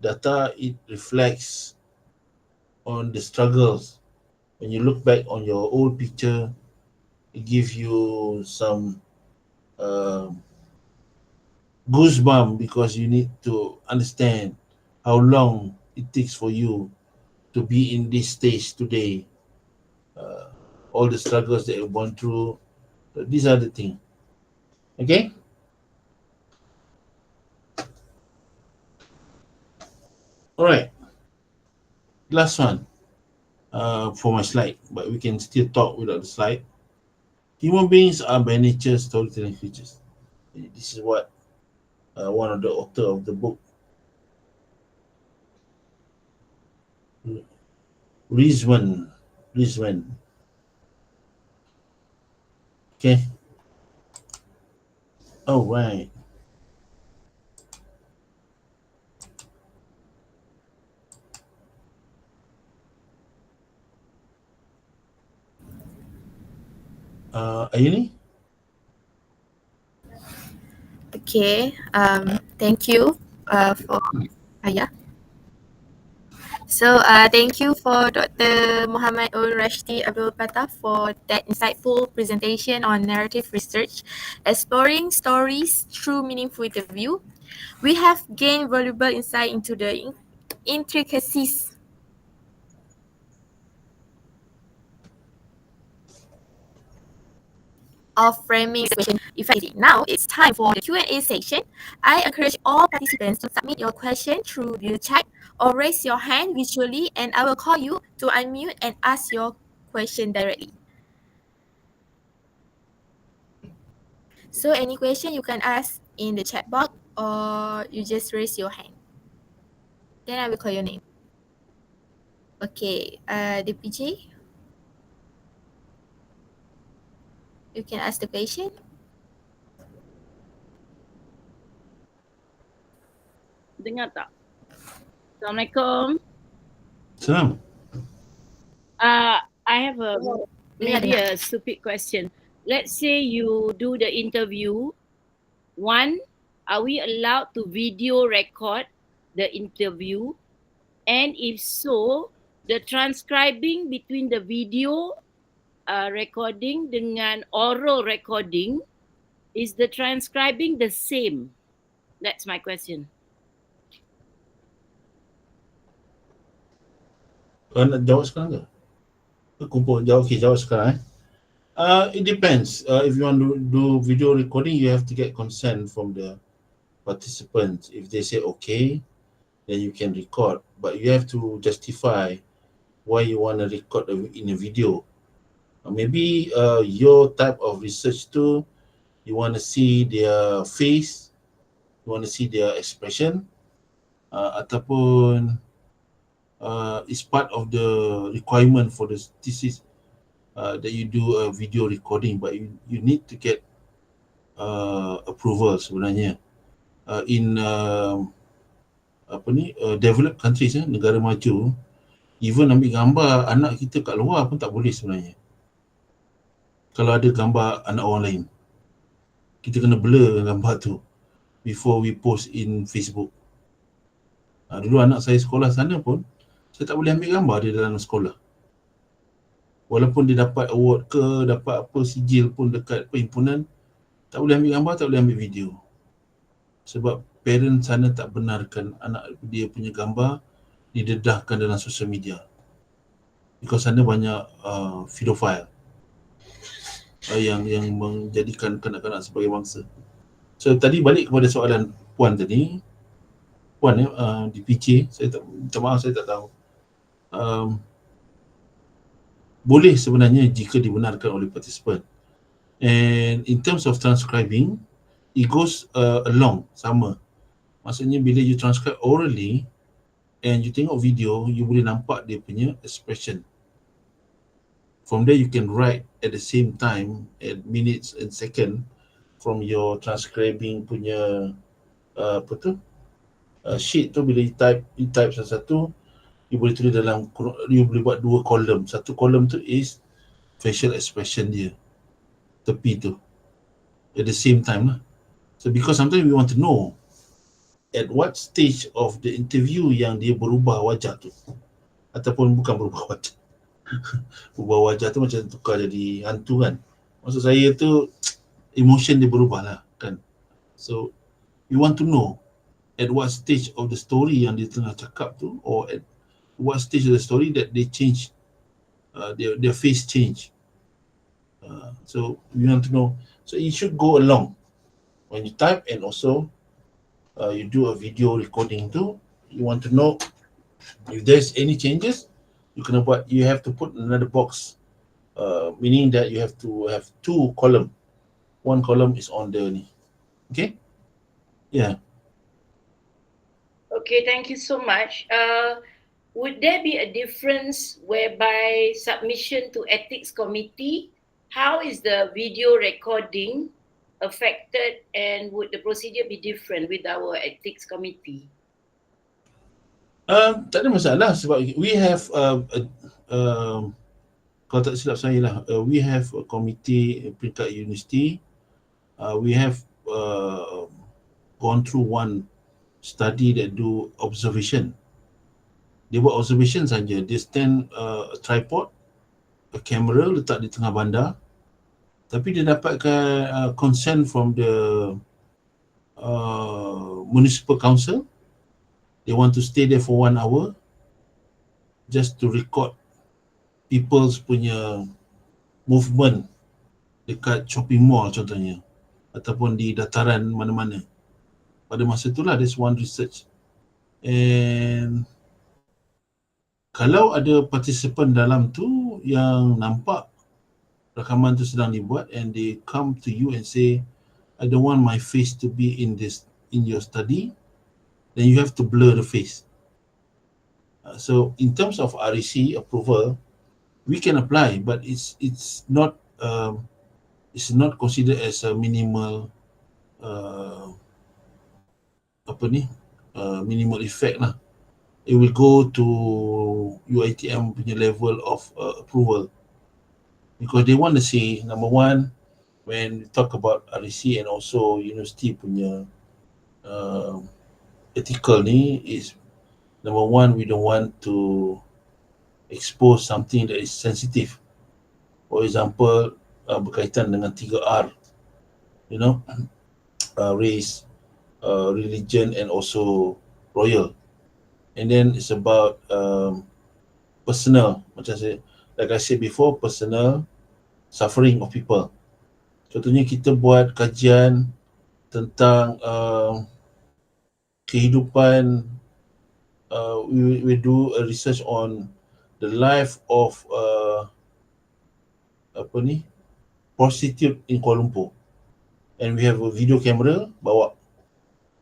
data, it reflects on the struggles. When you look back on your old picture, it gives you some uh, goosebump because you need to understand how long it takes for you to be in this stage today. Uh, all the struggles that you've gone through. So these are the things. Okay. All right. Last one. For my slide, but we can still talk without the slide. Human beings are by nature storytelling creatures. This is what one of the author of the book, Rizwan. Rizwan. Okay. All right. Ayuni? Okay, thank you for yeah. So thank you for Dr. Muhammad Rashdi Abdul Patah for that insightful presentation on narrative research, exploring stories through meaningful interview. We have gained valuable insight into the intricacies of framing the question effectively. Now it's time for the Q&A section. I encourage all participants to submit your question through the chat or raise your hand visually, and I will call you to unmute and ask your question directly. So any question you can ask in the chat box or you just raise your hand. Then I will call your name. Okay, DPJ, you can ask the question. Dengar tak? Assalamualaikum. Salam. I have maybe a stupid question. Let's say you do the interview. One, are we allowed to video record the interview? And if so, the transcribing between the video recording dengan oral recording, is the transcribing the same? That's my question. Nak jawab sekarang ke? Kumpul jawab, okay, jawab sekarang. It depends. If you want to do video recording, you have to get consent from the participants. If they say okay, then you can record. But you have to justify why you want to record in a video. Maybe your type of research too, you want to see their face, you want to see their expression, ataupun it's part of the requirement for the thesis that you do a video recording, but you need to get approval sebenarnya. In developed countries, negara maju, even ambil gambar anak kita kat luar pun tak boleh sebenarnya. Kalau ada gambar anak orang lain, kita kena blur gambar tu before we post in Facebook. Dulu anak saya sekolah sana pun, saya tak boleh ambil gambar dia dalam sekolah. Walaupun dia dapat award ke, dapat apa sijil pun dekat perhimpunan, tak boleh ambil gambar, tak boleh ambil video. Sebab parent sana tak benarkan anak dia punya gambar didedahkan dalam sosial media. Because sana banyak pedophile yang menjadikan kanak-kanak sebagai mangsa. So tadi balik kepada soalan Puan tadi, Puan di PC, saya tak, minta maaf saya tak tahu. Boleh sebenarnya jika dibenarkan oleh participant. And in terms of transcribing, it goes along, sama. Maksudnya bila you transcribe orally, and you tengok video, you boleh nampak dia punya expression. From there you can write at the same time at minutes and second from your transcribing punya sheet tu. Bila you type satu-satu, you boleh tulis dalam, you boleh buat 2 kolom. Satu kolom tu is facial expression dia tepi tu at the same time lah. So because sometimes we want to know at what stage of the interview yang dia berubah wajah tu, ataupun bukan berubah wajah. Berubah wajah tu macam tukar jadi hantu kan. Maksud saya tu emotion dia berubah lah kan. So you want to know at what stage of the story yang dia tengah cakap tu, or at what stage of the story that they change, their face change. So you want to know. So it should go along when you type, and also you do a video recording too. You want to know if there's any changes, you have to put another box, meaning that you have to have 2 column. 1 column is on the ni. Okay? Yeah. Okay, thank you so much. Would there be a difference whereby submission to ethics committee, how is the video recording affected, and would the procedure be different with our ethics committee? Tak ada masalah sebab we have kalau tak silap saya lah, we have a committee peringkat universiti. We have gone through one study that do observation. Dia buat observation saja. Dia stand a tripod, a camera letak di tengah bandar, tapi dia dapatkan consent from the municipal council. They want to stay there for 1 hour just to record people's punya movement dekat shopping mall contohnya, ataupun di dataran mana-mana. Pada masa itulah there's one research. And kalau ada participant dalam tu yang nampak rakaman tu sedang dibuat, and they come to you and say, I don't want my face to be in your study, then you have to blur the face. So in terms of REC approval, we can apply, but it's not considered as a minimal minimal effect lah. It will go to UiTM punya level of approval, because they want to see, number one, when we talk about REC and also university punya ethical ni, is number one, we don't want to expose something that is sensitive. For example, berkaitan dengan 3R, race, religion, and also royal. And then it's about personal, macam like I said before, personal suffering of people. Contohnya kita buat kajian tentang kehidupan, we do a research on the life of prostitute in Kuala Lumpur, and we have a video camera bawa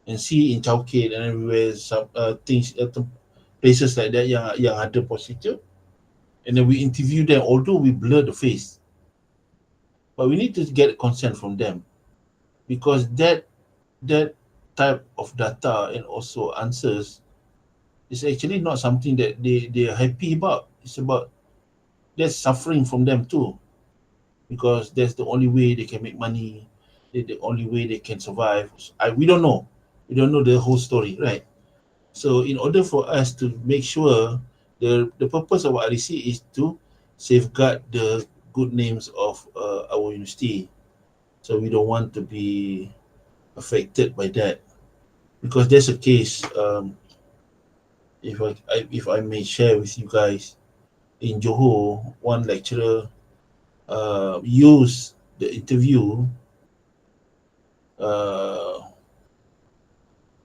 and see in Chowkit and everywhere some things, places like that yang ada prostitute, and then we interview them, although we blur the face, but we need to get consent from them, because that type of data and also answers is actually not something that they are happy about. It's about there's suffering from them too, because that's the only way they can make money, the only way they can survive. We don't know the whole story, right? So in order for us to make sure, the purpose of REC is to safeguard the good names of our university. So we don't want to be affected by that, because there's a case, if I may share with you guys, in Johor, one lecturer used the interview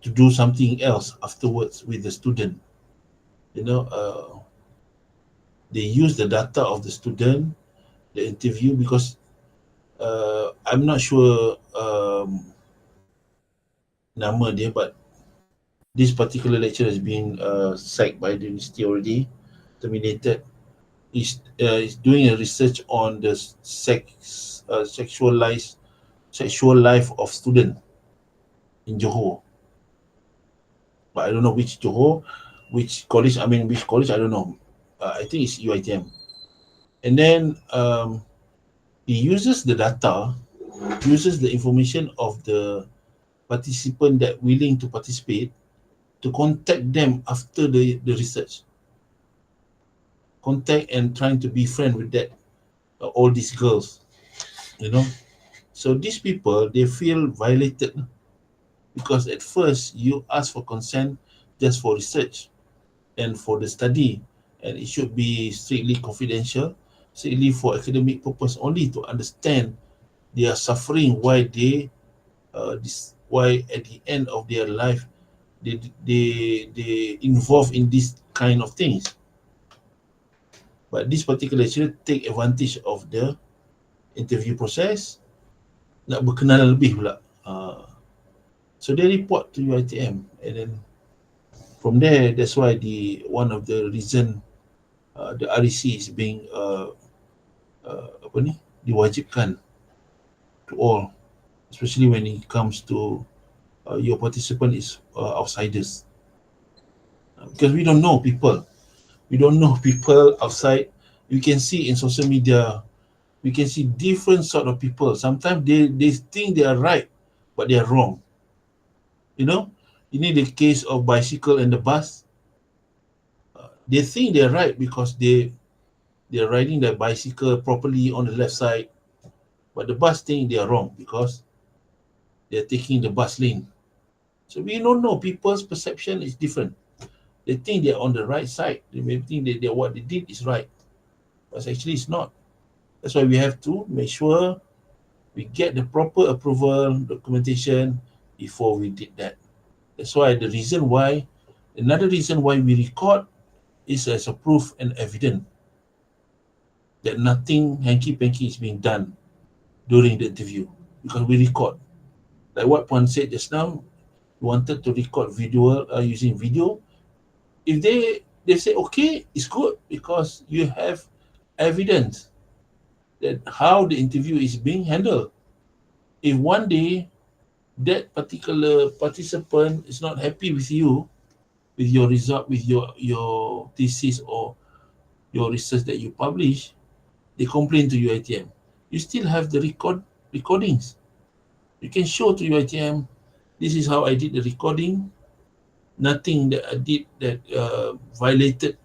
to do something else afterwards with the student. They use the data of the student, the interview, because I'm not sure nama dia, but this particular lecturer has been sacked by the university already, terminated. Is doing a research on the sexual life of student in Johor. But I don't know which Johor, which college. I don't know. I think it's UiTM. And then he uses the data, uses the information of the participant that willing to participate to contact them after the research. Contact and trying to be friend with that all these girls, you know. So these people, they feel violated because at first you ask for consent just for research and for the study, and it should be strictly confidential, strictly for academic purpose only, to understand their suffering, why they why at the end of their life they involve in this kind of things. But this particular lecturer take advantage of the interview process, nak berkenalan lebih pula. So they report to UiTM, and then from there, that's why one of the reason the REC is being diwajibkan to all, especially when it comes to your participant is outsiders, because we don't know people. We don't know people outside. You can see in social media, we can see different sort of people. Sometimes they think they are right, but they are wrong. You know, you need the case of bicycle and the bus. They think they're right because they're riding their bicycle properly on the left side, but the bus think they are wrong because they're taking the bus lane. So we don't know. People's perception is different. They think they're on the right side. They may think that what they did is right, but actually it's not. That's why we have to make sure we get the proper approval documentation before we did that. That's why another reason why we record is as a proof and evidence that nothing hanky-panky is being done during the interview, because we record. Like what Puan said just now, we wanted to record video using video. If they say okay, it's good because you have evidence that how the interview is being handled. If one day that particular participant is not happy with you, with your result, with your thesis or your research that you publish, they complain to UiTM. You still have the recordings. You can show to UiTM, this is how I did the recording. Nothing that I did that violated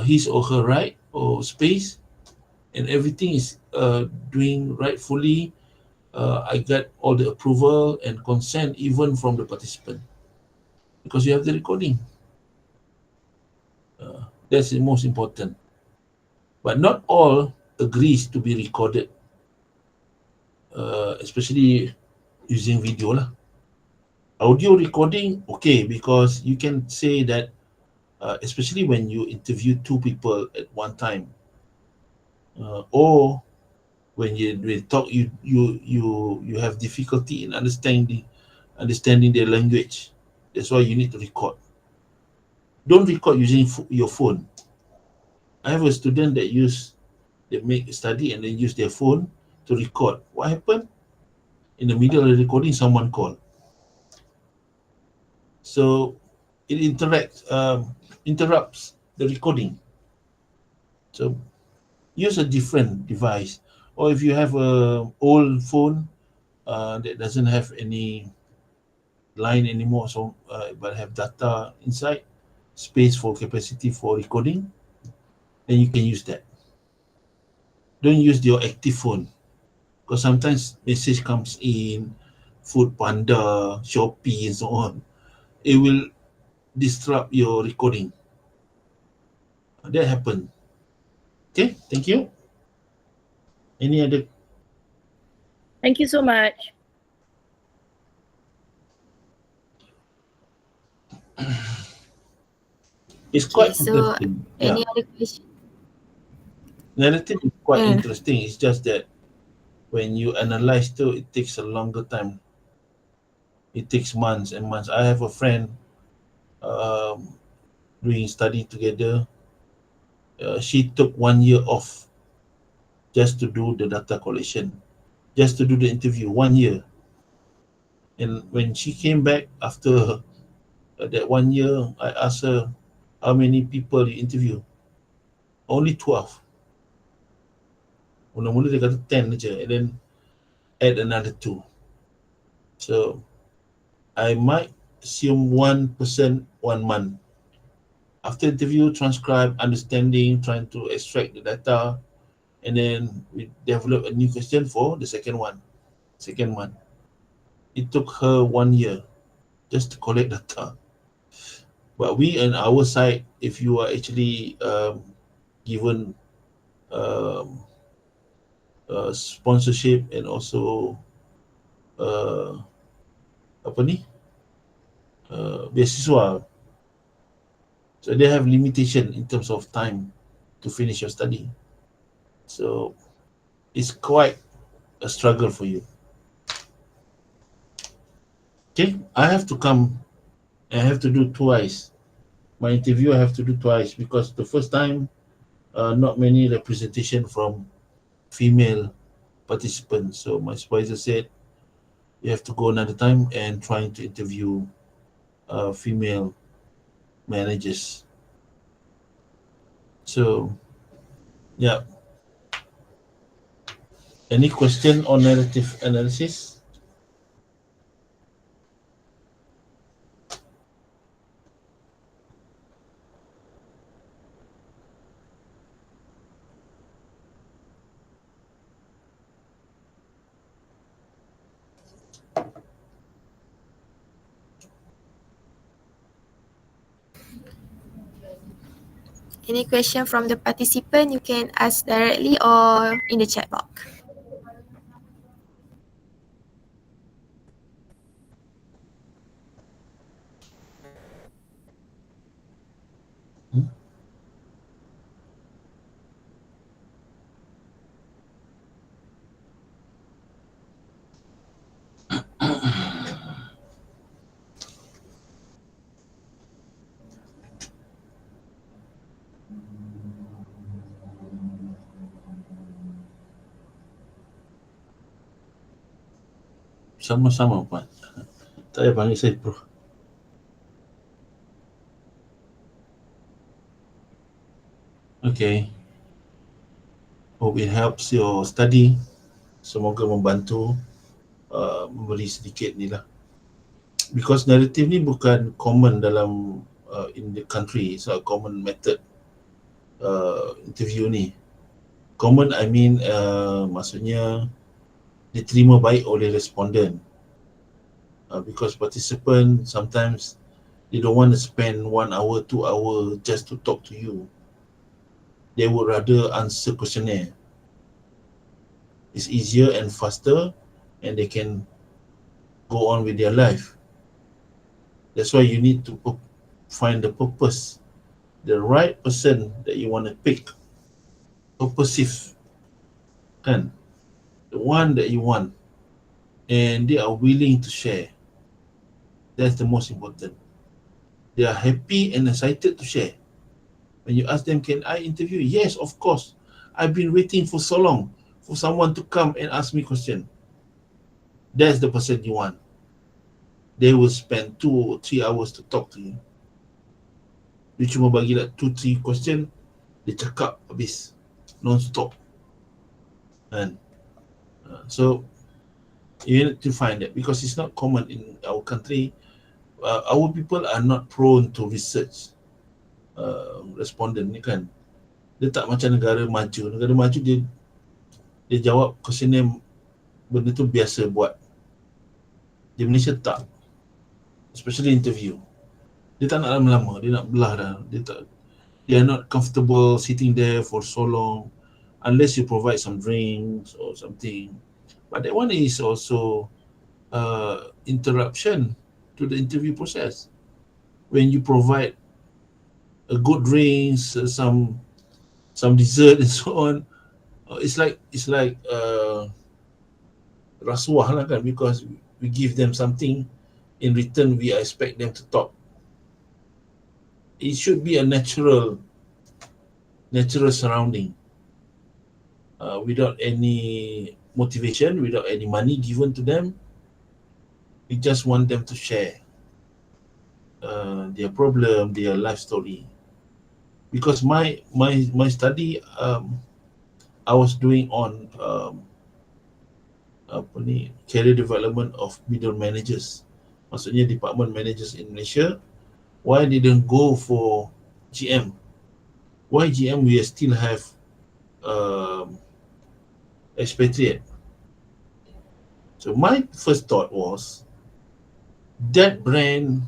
his or her right or space, and everything is doing rightfully. I got all the approval and consent even from the participant because you have the recording. That's the most important. But not all agrees to be recorded, especially using video lah. Audio recording, okay, because you can say that, especially when you interview two people at one time, or when you talk, you have difficulty in understanding their language. That's why you need to record. Don't record using your phone. I have a student that make a study and then use their phone to record. What happened? In the middle of the recording, someone called. So it interrupts the recording. So use a different device, or if you have a old phone that doesn't have any line anymore, so but have data inside, space for capacity for recording, then you can use that. Don't use your active phone, because sometimes message comes in, Food Panda, Shopee, and so on. It will disrupt your recording. That happened. Okay, thank you. Any other? Thank you so much. It's quite so interesting. any other question? Narrative is quite interesting. It's just that when you analyze too, it takes a longer time. It takes months and months. I have a friend doing study together. She took 1 year off just to do the data collection, just to do the interview, 1 year. And when she came back after that 1 year, I asked her, how many people you interview? Only 12. Mula-mula dia kata 10 je, and then add another 2. So I might assume 1% 1 month. After interview, transcribe, understanding, trying to extract the data, and then we develop a new question for the second one. Second one. It took her 1 year just to collect data. But we on our side, if you are actually given sponsorship and also apa ni beasiswa, so they have limitation in terms of time to finish your study. So it's quite a struggle for you. Okay, I have to come. I have to do twice. My interview I have to do twice because the first time, not many representation from female participants. So my supervisor said, you have to go another time and trying to interview female managers. So, yeah. Any question on narrative analysis? Any question from the participant, you can ask directly or in the chat box. Sama-sama, Pak. Tak payah panggil saya Prof. Okay. Hope it helps your study. Semoga membantu, memberi sedikit ni lah. Because narrative ni bukan common dalam in the country. It's a common method interview ni. Common I mean maksudnya diterima baik oleh responden. Because participant sometimes they don't want to spend 1 hour, 2 hour just to talk to you. They would rather answer questionnaire. It's easier and faster, and they can go on with their life. That's why you need to find the purpose, the right person that you want to pick. Purposive, kan? The one that you want, and they are willing to share. That's the most important. They are happy and excited to share. When you ask them, can I interview? Yes, of course. I've been waiting for so long for someone to come and ask me question. That's the person you want. They will spend 2 or 3 hours to talk to you. You cuma bagi like 2-3 question, dia cakap habis non-stop. And so you need to find that because it's not common in our country. Our people are not prone to research respondent ni kan. Dia tak macam negara maju. Negara maju dia jawab questionnaire, benda tu biasa buat. Di Malaysia tak. Especially interview. Dia tak nak lama-lama, dia nak belah dah. They are not comfortable sitting there for so long unless you provide some drinks or something. But that one is also interruption to the interview process. When you provide a good drinks, some dessert and so on, it's like rasuah lah kan, because we give them something, in return we expect them to talk. it should be a natural surrounding, without any motivation, without any money given to them. We just want them to share their problem, their life story. Because my study, I was doing on career development of middle managers, maksudnya department managers in Malaysia. Why didn't go for GM? Why GM we still have expatriate? So my first thought was that brand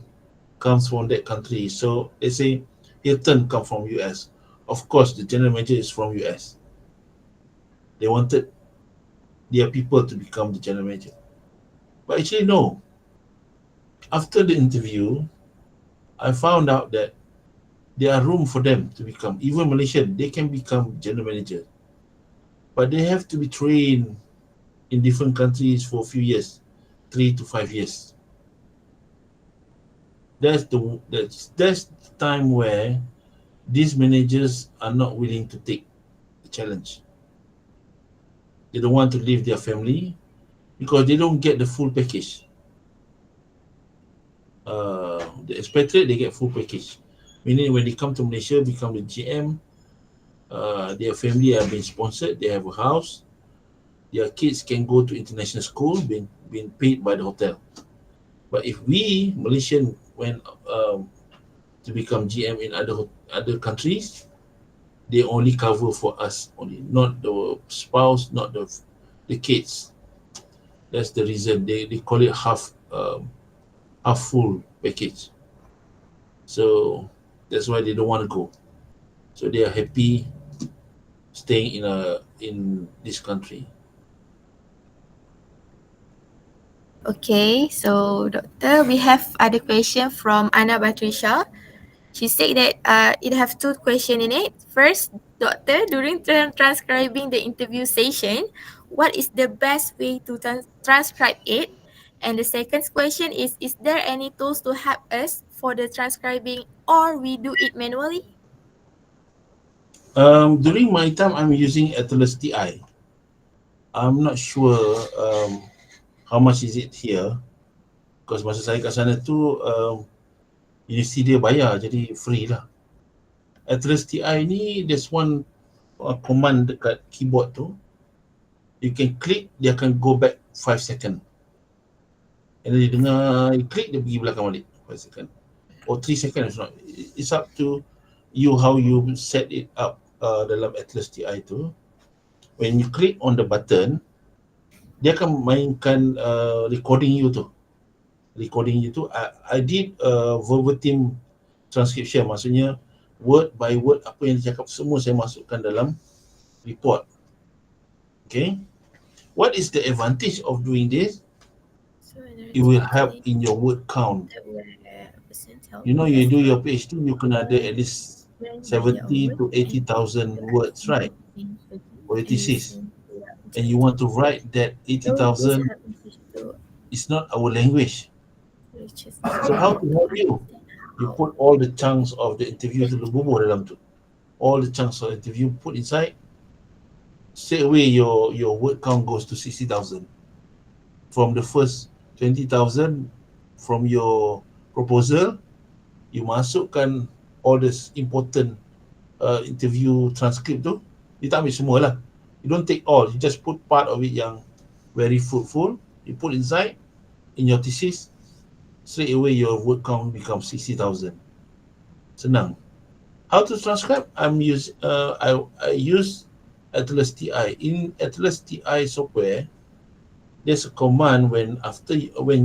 comes from that country. So let's say Hilton come from US. Of course, the general manager is from US. They wanted their people to become the general manager. But actually, no. After the interview, I found out that there are room for them to become, even Malaysian, they can become general manager. But they have to be trained in different countries for a few years, 3 to 5 years. That's the time where these managers are not willing to take the challenge. They don't want to leave their family because they don't get the full package. The expatriate, they get full package. Meaning when they come to Malaysia, become the GM, their family have been sponsored, they have a house, their kids can go to international school, being paid by the hotel. But if we, Malaysian, went to become GM in other countries, they only cover for us only, not the spouse, not the kids. That's the reason they call it half full package. So that's why they don't want to go. So they are happy staying in this country. Okay, so Doctor, we have other question from Anna Batrisha. She said that it have two questions in it. First, Doctor, during transcribing the interview session, what is the best way to transcribe it? And the second question is there any tools to help us for the transcribing or we do it manually? During my time, I'm using Atlas TI. I'm not sure how much is it here. Because masa saya kat sana tu, universiti dia bayar, jadi free lah. Atlas TI ni, there's one command dekat keyboard tu. You can click, dia akan go back 5 second. And then dia dengar, you click, dia pergi belakang balik 5 second. Or 3 second, it's up to you how you set it up dalam Atlas TI tu. When you click on the button, dia akan mainkan recording you tu. I did verbatim transcription, maksudnya word by word apa yang dia cakap semua saya masukkan dalam report. Okay, what is the advantage of doing this? It will help in your word count. You know, you do your PhD, you can ada at least 70 to 80,000 words, right? For your thesis. And you want to write that 80,000, it's not our language. So how to help you? You put all the chunks of the interview to the bubur dalam tu. All the chunks of the interview put inside. Straight away your word count goes to 60,000. From the first 20,000 from your proposal, you masukkan all this important interview transcript tu. You tak ambil semua lah. You don't take all. You just put part of it yang very fruitful. You put inside in your thesis. Straight away your word count becomes 60,000. Senang. How to transcribe? I use Atlas TI. In Atlas TI software, there's a command when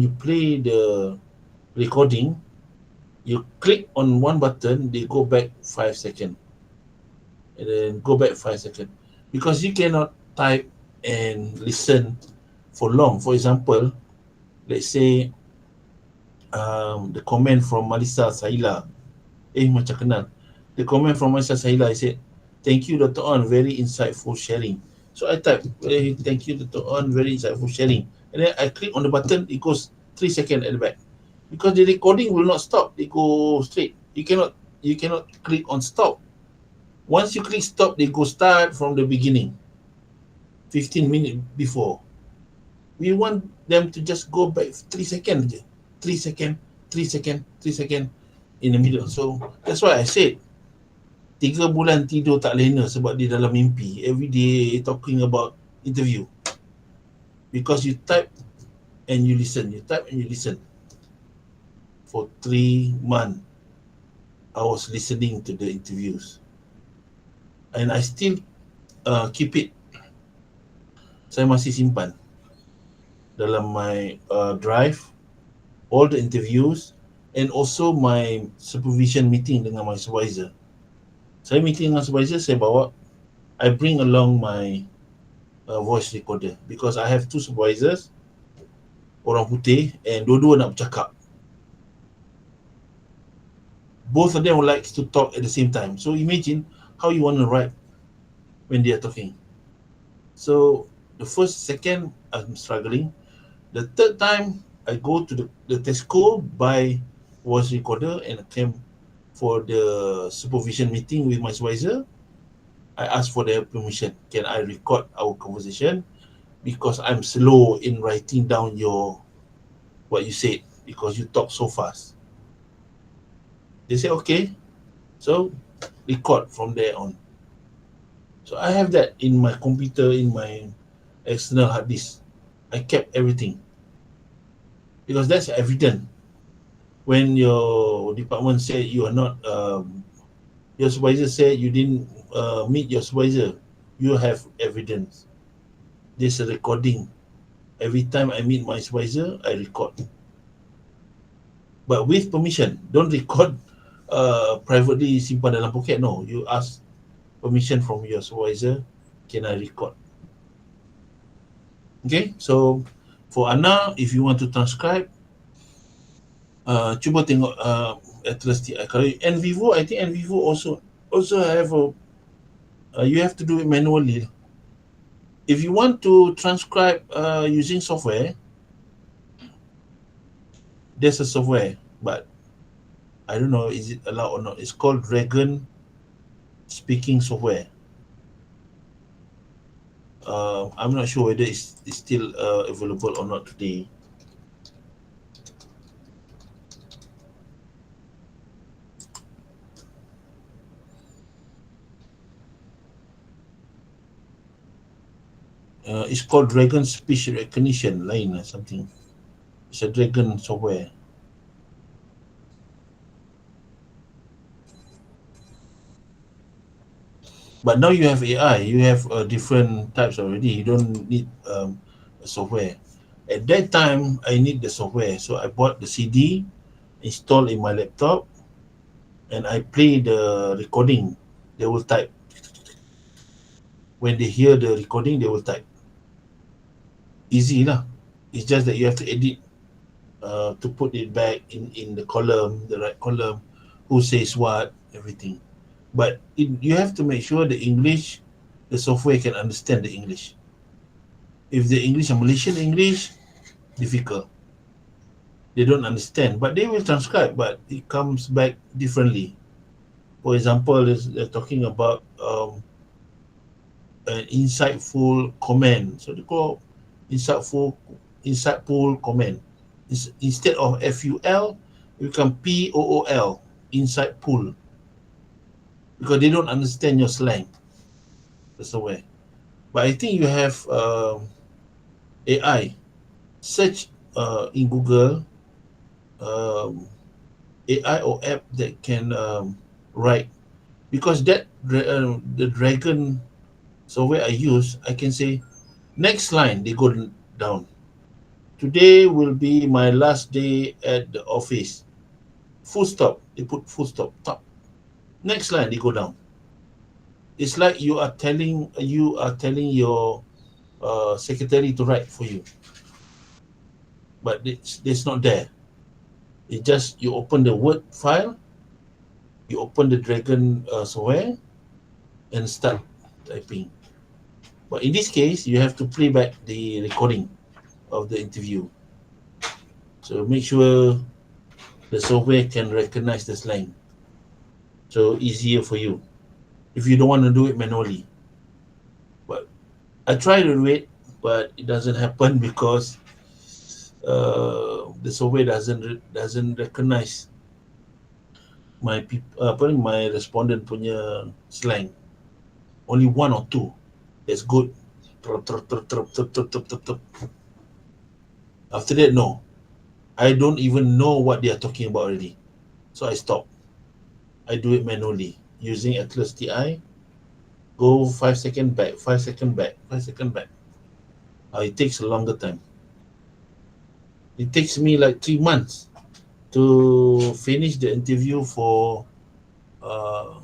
you play the recording, you click on one button, they go back 5 seconds. And then go back 5 seconds. Because you cannot type and listen for long. For example, let's say the comment from Malisa Sahila. Macam kenal. The comment from Malisa Sahila, I said, thank you Dr. On, very insightful sharing. So I type, thank you Dr. On, very insightful sharing. And then I click on the button, it goes 3 seconds at the back. Because the recording will not stop, they go straight. You cannot click on stop. Once you click stop, they go start from the beginning, 15 minutes before. We want them to just go back 3 seconds, 3 seconds, 3 seconds, 3 seconds in the middle. So that's why I said 3 bulan tidur tak lena sebab dia dalam mimpi. Every day talking about interview. Because you type and you listen, you type and you listen. For 3 months, I was listening to the interviews. And I still keep it. Saya masih simpan dalam my drive, all the interviews, and also my supervision meeting dengan my supervisor. Saya meeting dengan supervisor, saya bawa, I bring along my voice recorder because I have 2 supervisors, orang putih, and dua-dua nak bercakap. Both of them would like to talk at the same time. So imagine how you want to write when they are talking. So the first, second, I'm struggling. The third time, I go to the Tesco, buy voice recorder, and I came for the supervision meeting with my supervisor. I asked for their permission. Can I record our conversation? Because I'm slow in writing down what you said because you talk so fast. They say, okay. So record from there on. So I have that in my computer, in my external hard disk. I kept everything because that's evident. When your department said you are not, your supervisor said you didn't meet your supervisor, you have evidence. There's a recording. Every time I meet my supervisor, I record. But with permission. Don't record privately, simpan dalam poket. No, you ask permission from your supervisor. Can I record? Okay, so for Anna, if you want to transcribe, cuba tengok Atlas TI. Kalau NVivo, I think NVivo also have you have to do it manually. If you want to transcribe using software, there's a software, but I don't know is it allowed or not. It's called Dragon Speaking Software. I'm not sure whether it's still available or not today. It's called Dragon Speech Recognition, lain or something. It's a Dragon software. But now you have AI, you have different types already. You don't need a software. At that time, I need the software. So I bought the CD, installed in my laptop, and I play the recording. They will type. When they hear the recording, they will type. Easy lah. It's just that you have to edit to put it back in the column, the right column, who says what, everything. But you have to make sure the English, the software can understand the English. If the English are Malaysian English, difficult. They don't understand, but they will transcribe, but it comes back differently. For example, they're talking about an insightful comment. So they call insightful comment. Instead of FUL, it become POOL, insightful. Because they don't understand your slang. That's the way. But I think you have AI. Search in Google AI or app that can write. Because that the Dragon software I use, I can say, next line, they go down. Today will be my last day at the office. Full stop. They put full stop. Top. Next line, they go down. It's like you are telling your secretary to write for you, but it's not there. It just you open the Word file, you open the Dragon software, and start typing. But in this case, you have to play back the recording of the interview. So make sure the software can recognize the slang. so easier for you if you don't want to do it manually. But I try to do it, but it doesn't happen because the software doesn't recognize my respondent punya slang. Only one or two that's good. After that, no. I don't even know what they are talking about already. So I stop. I do it manually using Atlas TI. Go 5 seconds back, 5 seconds back, 5 seconds back. It takes a longer time. It takes me like 3 months to finish the interview for uh,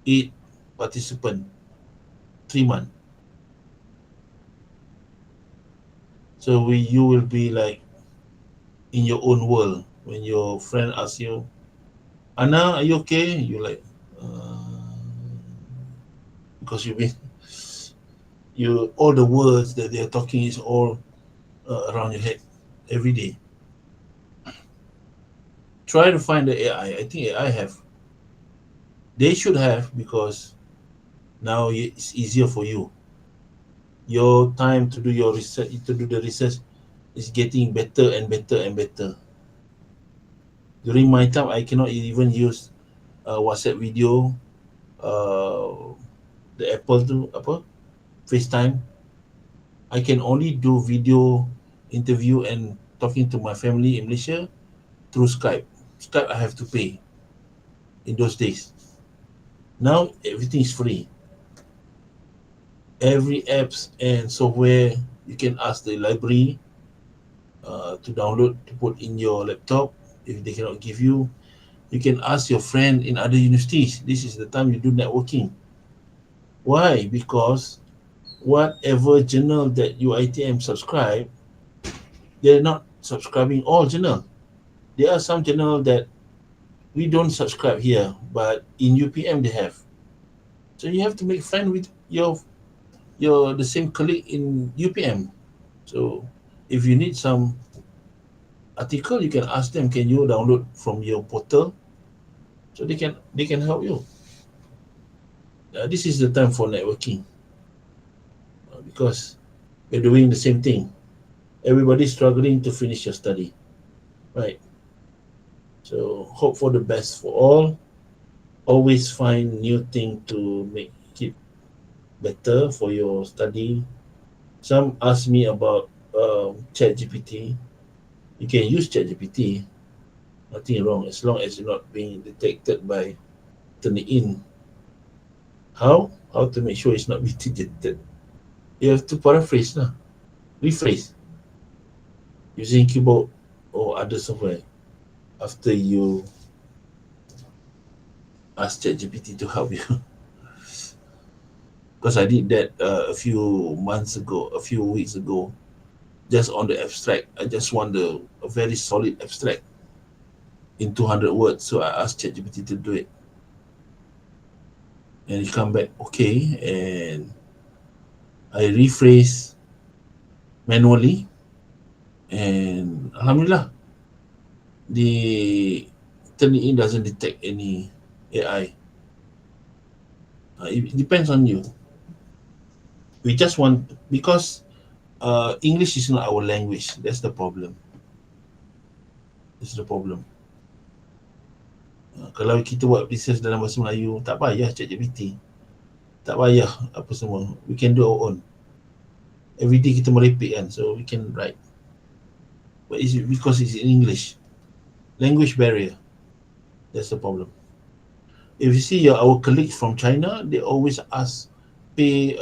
8 participants. 3 months. So you will be like in your own world when your friend asks you, Anna, are you okay? You're like, because you all the words that they're talking is all around your head every day. Try to find the AI. I think AI have. They should have because now it's easier for you. Your time to do your research, to do the research, is getting better and better and better. During my time, I cannot even use WhatsApp video, the Apple tu apa, FaceTime. I can only do video interview and talking to my family in Malaysia through Skype. Skype I have to pay in those days. Now everything is free. Every apps and software you can ask the library to download to put in your laptop. If they cannot give you, you can ask your friend in other universities. This is the time you do networking. Why? Because whatever journal that UiTM subscribe, they're not subscribing all journal. There are some journal that we don't subscribe here, but in UPM they have. So you have to make friend with your the same colleague in UPM. So if you need some article, you can ask them, can you download from your portal? So they can help you. This is the time for networking because we're doing the same thing. Everybody's struggling to finish your study, right? So hope for the best for all. Always find new thing to make it better for your study. Some ask me about ChatGPT. You can use ChatGPT. Nothing wrong as long as you're not being detected by Turnitin. How? How to make sure it's not being detected? You have to paraphrase, rephrase using keyboard or other software after you ask ChatGPT to help you. Because I did that a few months ago, a few weeks ago, just on the abstract. I just want a very solid abstract in 200 words. So I asked ChatGPT to do it. And it come back okay. And I rephrase manually. And alhamdulillah, the Turnitin doesn't detect any AI. It depends on you. We just want, because English is not our language. That's the problem. That's the problem. Kalau kita buat research dalam bahasa Melayu, tak payah ChatGPT. Tak payah apa semua. We can do our own. Every day kita merepek kan, so we can write. But it's because it's in English. Language barrier. That's the problem. If you see our colleagues from China, they always pay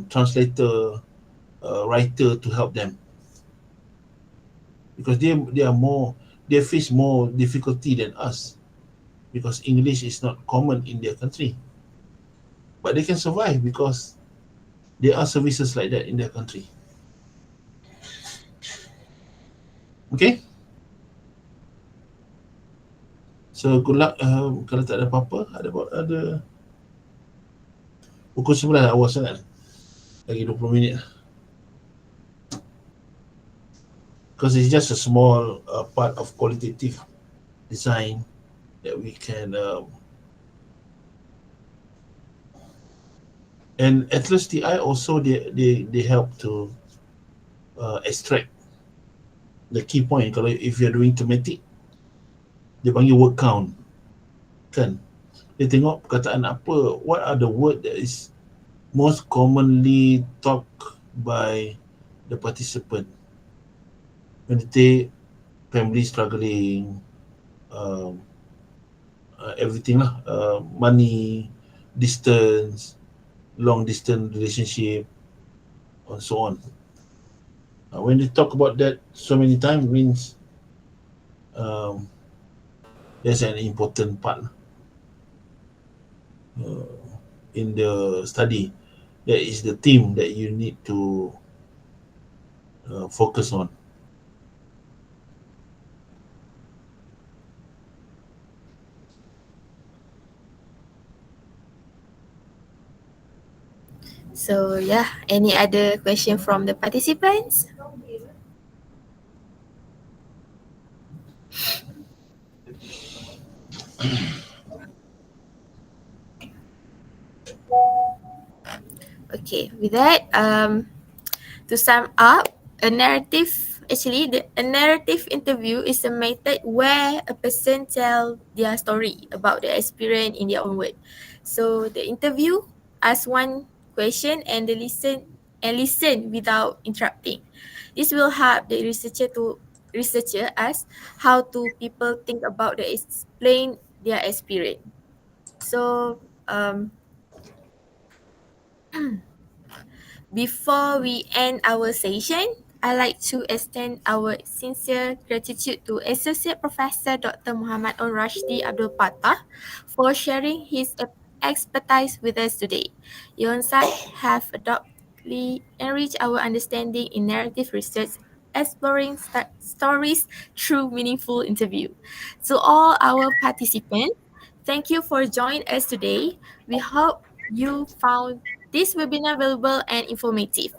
translator, writer to help them. Because they face more difficulty than us. Because English is not common in their country. But they can survive because there are services like that in their country. Okay? So good luck. Kalau tak ada apa-apa, ada pukul 11 awal sangat. Lagi 20 minit. Because it's just a small part of qualitative design that we can And Atlas TI also they help to extract the key point. Kalau if you're doing thematic, dia panggil word count, kan? Dia tengok perkataan apa, what are the word that is most commonly talked by the participant when they take family struggling, everything lah, money, distance, long distance relationship, and so on. When they talk about that so many times, means that's an important part in the study. That is the theme that you need to focus on. So yeah, any other question from the participants? Okay, with that, to sum up, a narrative interview is a method where a person tells their story about their experience in their own word. So the interview asks one question and listen without interrupting. This will help the researcher ask how do people think about the explain their experience. So before we end our session, I'd like to extend our sincere gratitude to Associate Professor Dr. Muhammad Rashdi Abdul Patah for sharing his expertise with us today. Your insights have adoptedly enriched our understanding in narrative research, exploring stories through meaningful interview. To all our participants, thank you for joining us today. We hope you found this webinar valuable and informative.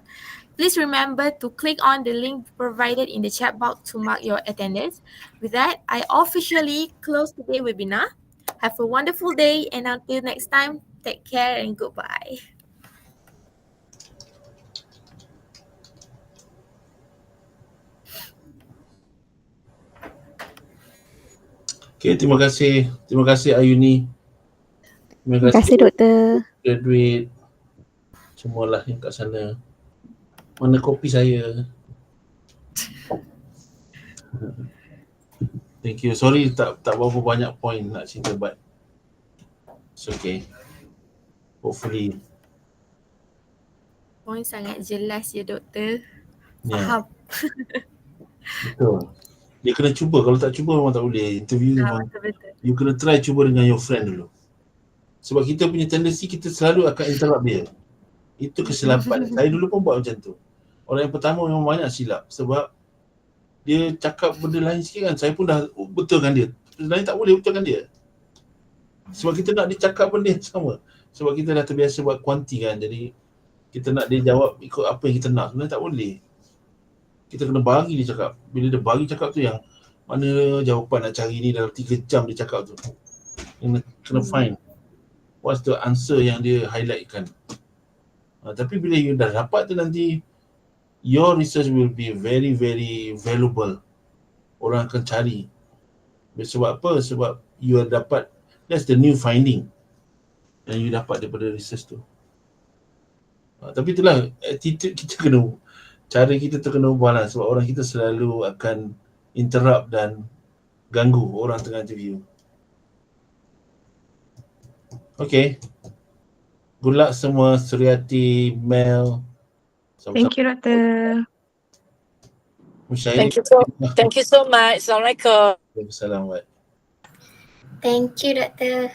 Please remember to click on the link provided in the chat box to mark your attendance. With that, I officially close today's webinar. Have a wonderful day and until next time, take care and goodbye. Okay, terima kasih Ayuni. Terima kasih doktor. Graduate semualah yang kat sana. Mana kopi saya? Thank you. Sorry tak berapa banyak point nak cerita, but it's okay. Hopefully. Poin sangat jelas ya doktor. Yeah. Faham. Betul. Dia kena cuba. Kalau tak cuba memang tak boleh. Interview memang Betul-betul. you kena try cuba dengan your friend dulu. Sebab kita punya tendency kita selalu akan interrupt dia. Itu kesilapan. Saya dulu pun buat macam tu. Orang yang pertama memang banyak silap sebab dia cakap benda lain sikit kan. Saya pun dah betulkan dia. Benda lain tak boleh betulkan dia. Sebab kita nak dia cakap benda yang sama. Sebab kita dah terbiasa buat kuanti kan. Jadi kita nak dia jawab ikut apa yang kita nak. Sebenarnya tak boleh. Kita kena bagi dia cakap. Bila dia bagi cakap tu yang mana jawapan nak cari ni dalam 3 jam dia cakap tu. Kena find what's the answer yang dia highlightkan. Tapi bila you dah dapat tu nanti your research will be very very valuable. Orang akan cari. Sebab apa? Sebab you dapat, that's the new finding yang you dapat daripada research tu. Tapi itulah attitude kita kena, cara kita tu kena ubah lah. Sebab orang kita selalu akan interrupt dan ganggu orang tengah interview. Okay. Good luck semua, Suryati, Mel. Thank you doktor. Thank you so much. Assalamualaikum. Waalaikumsalam. Thank you doktor.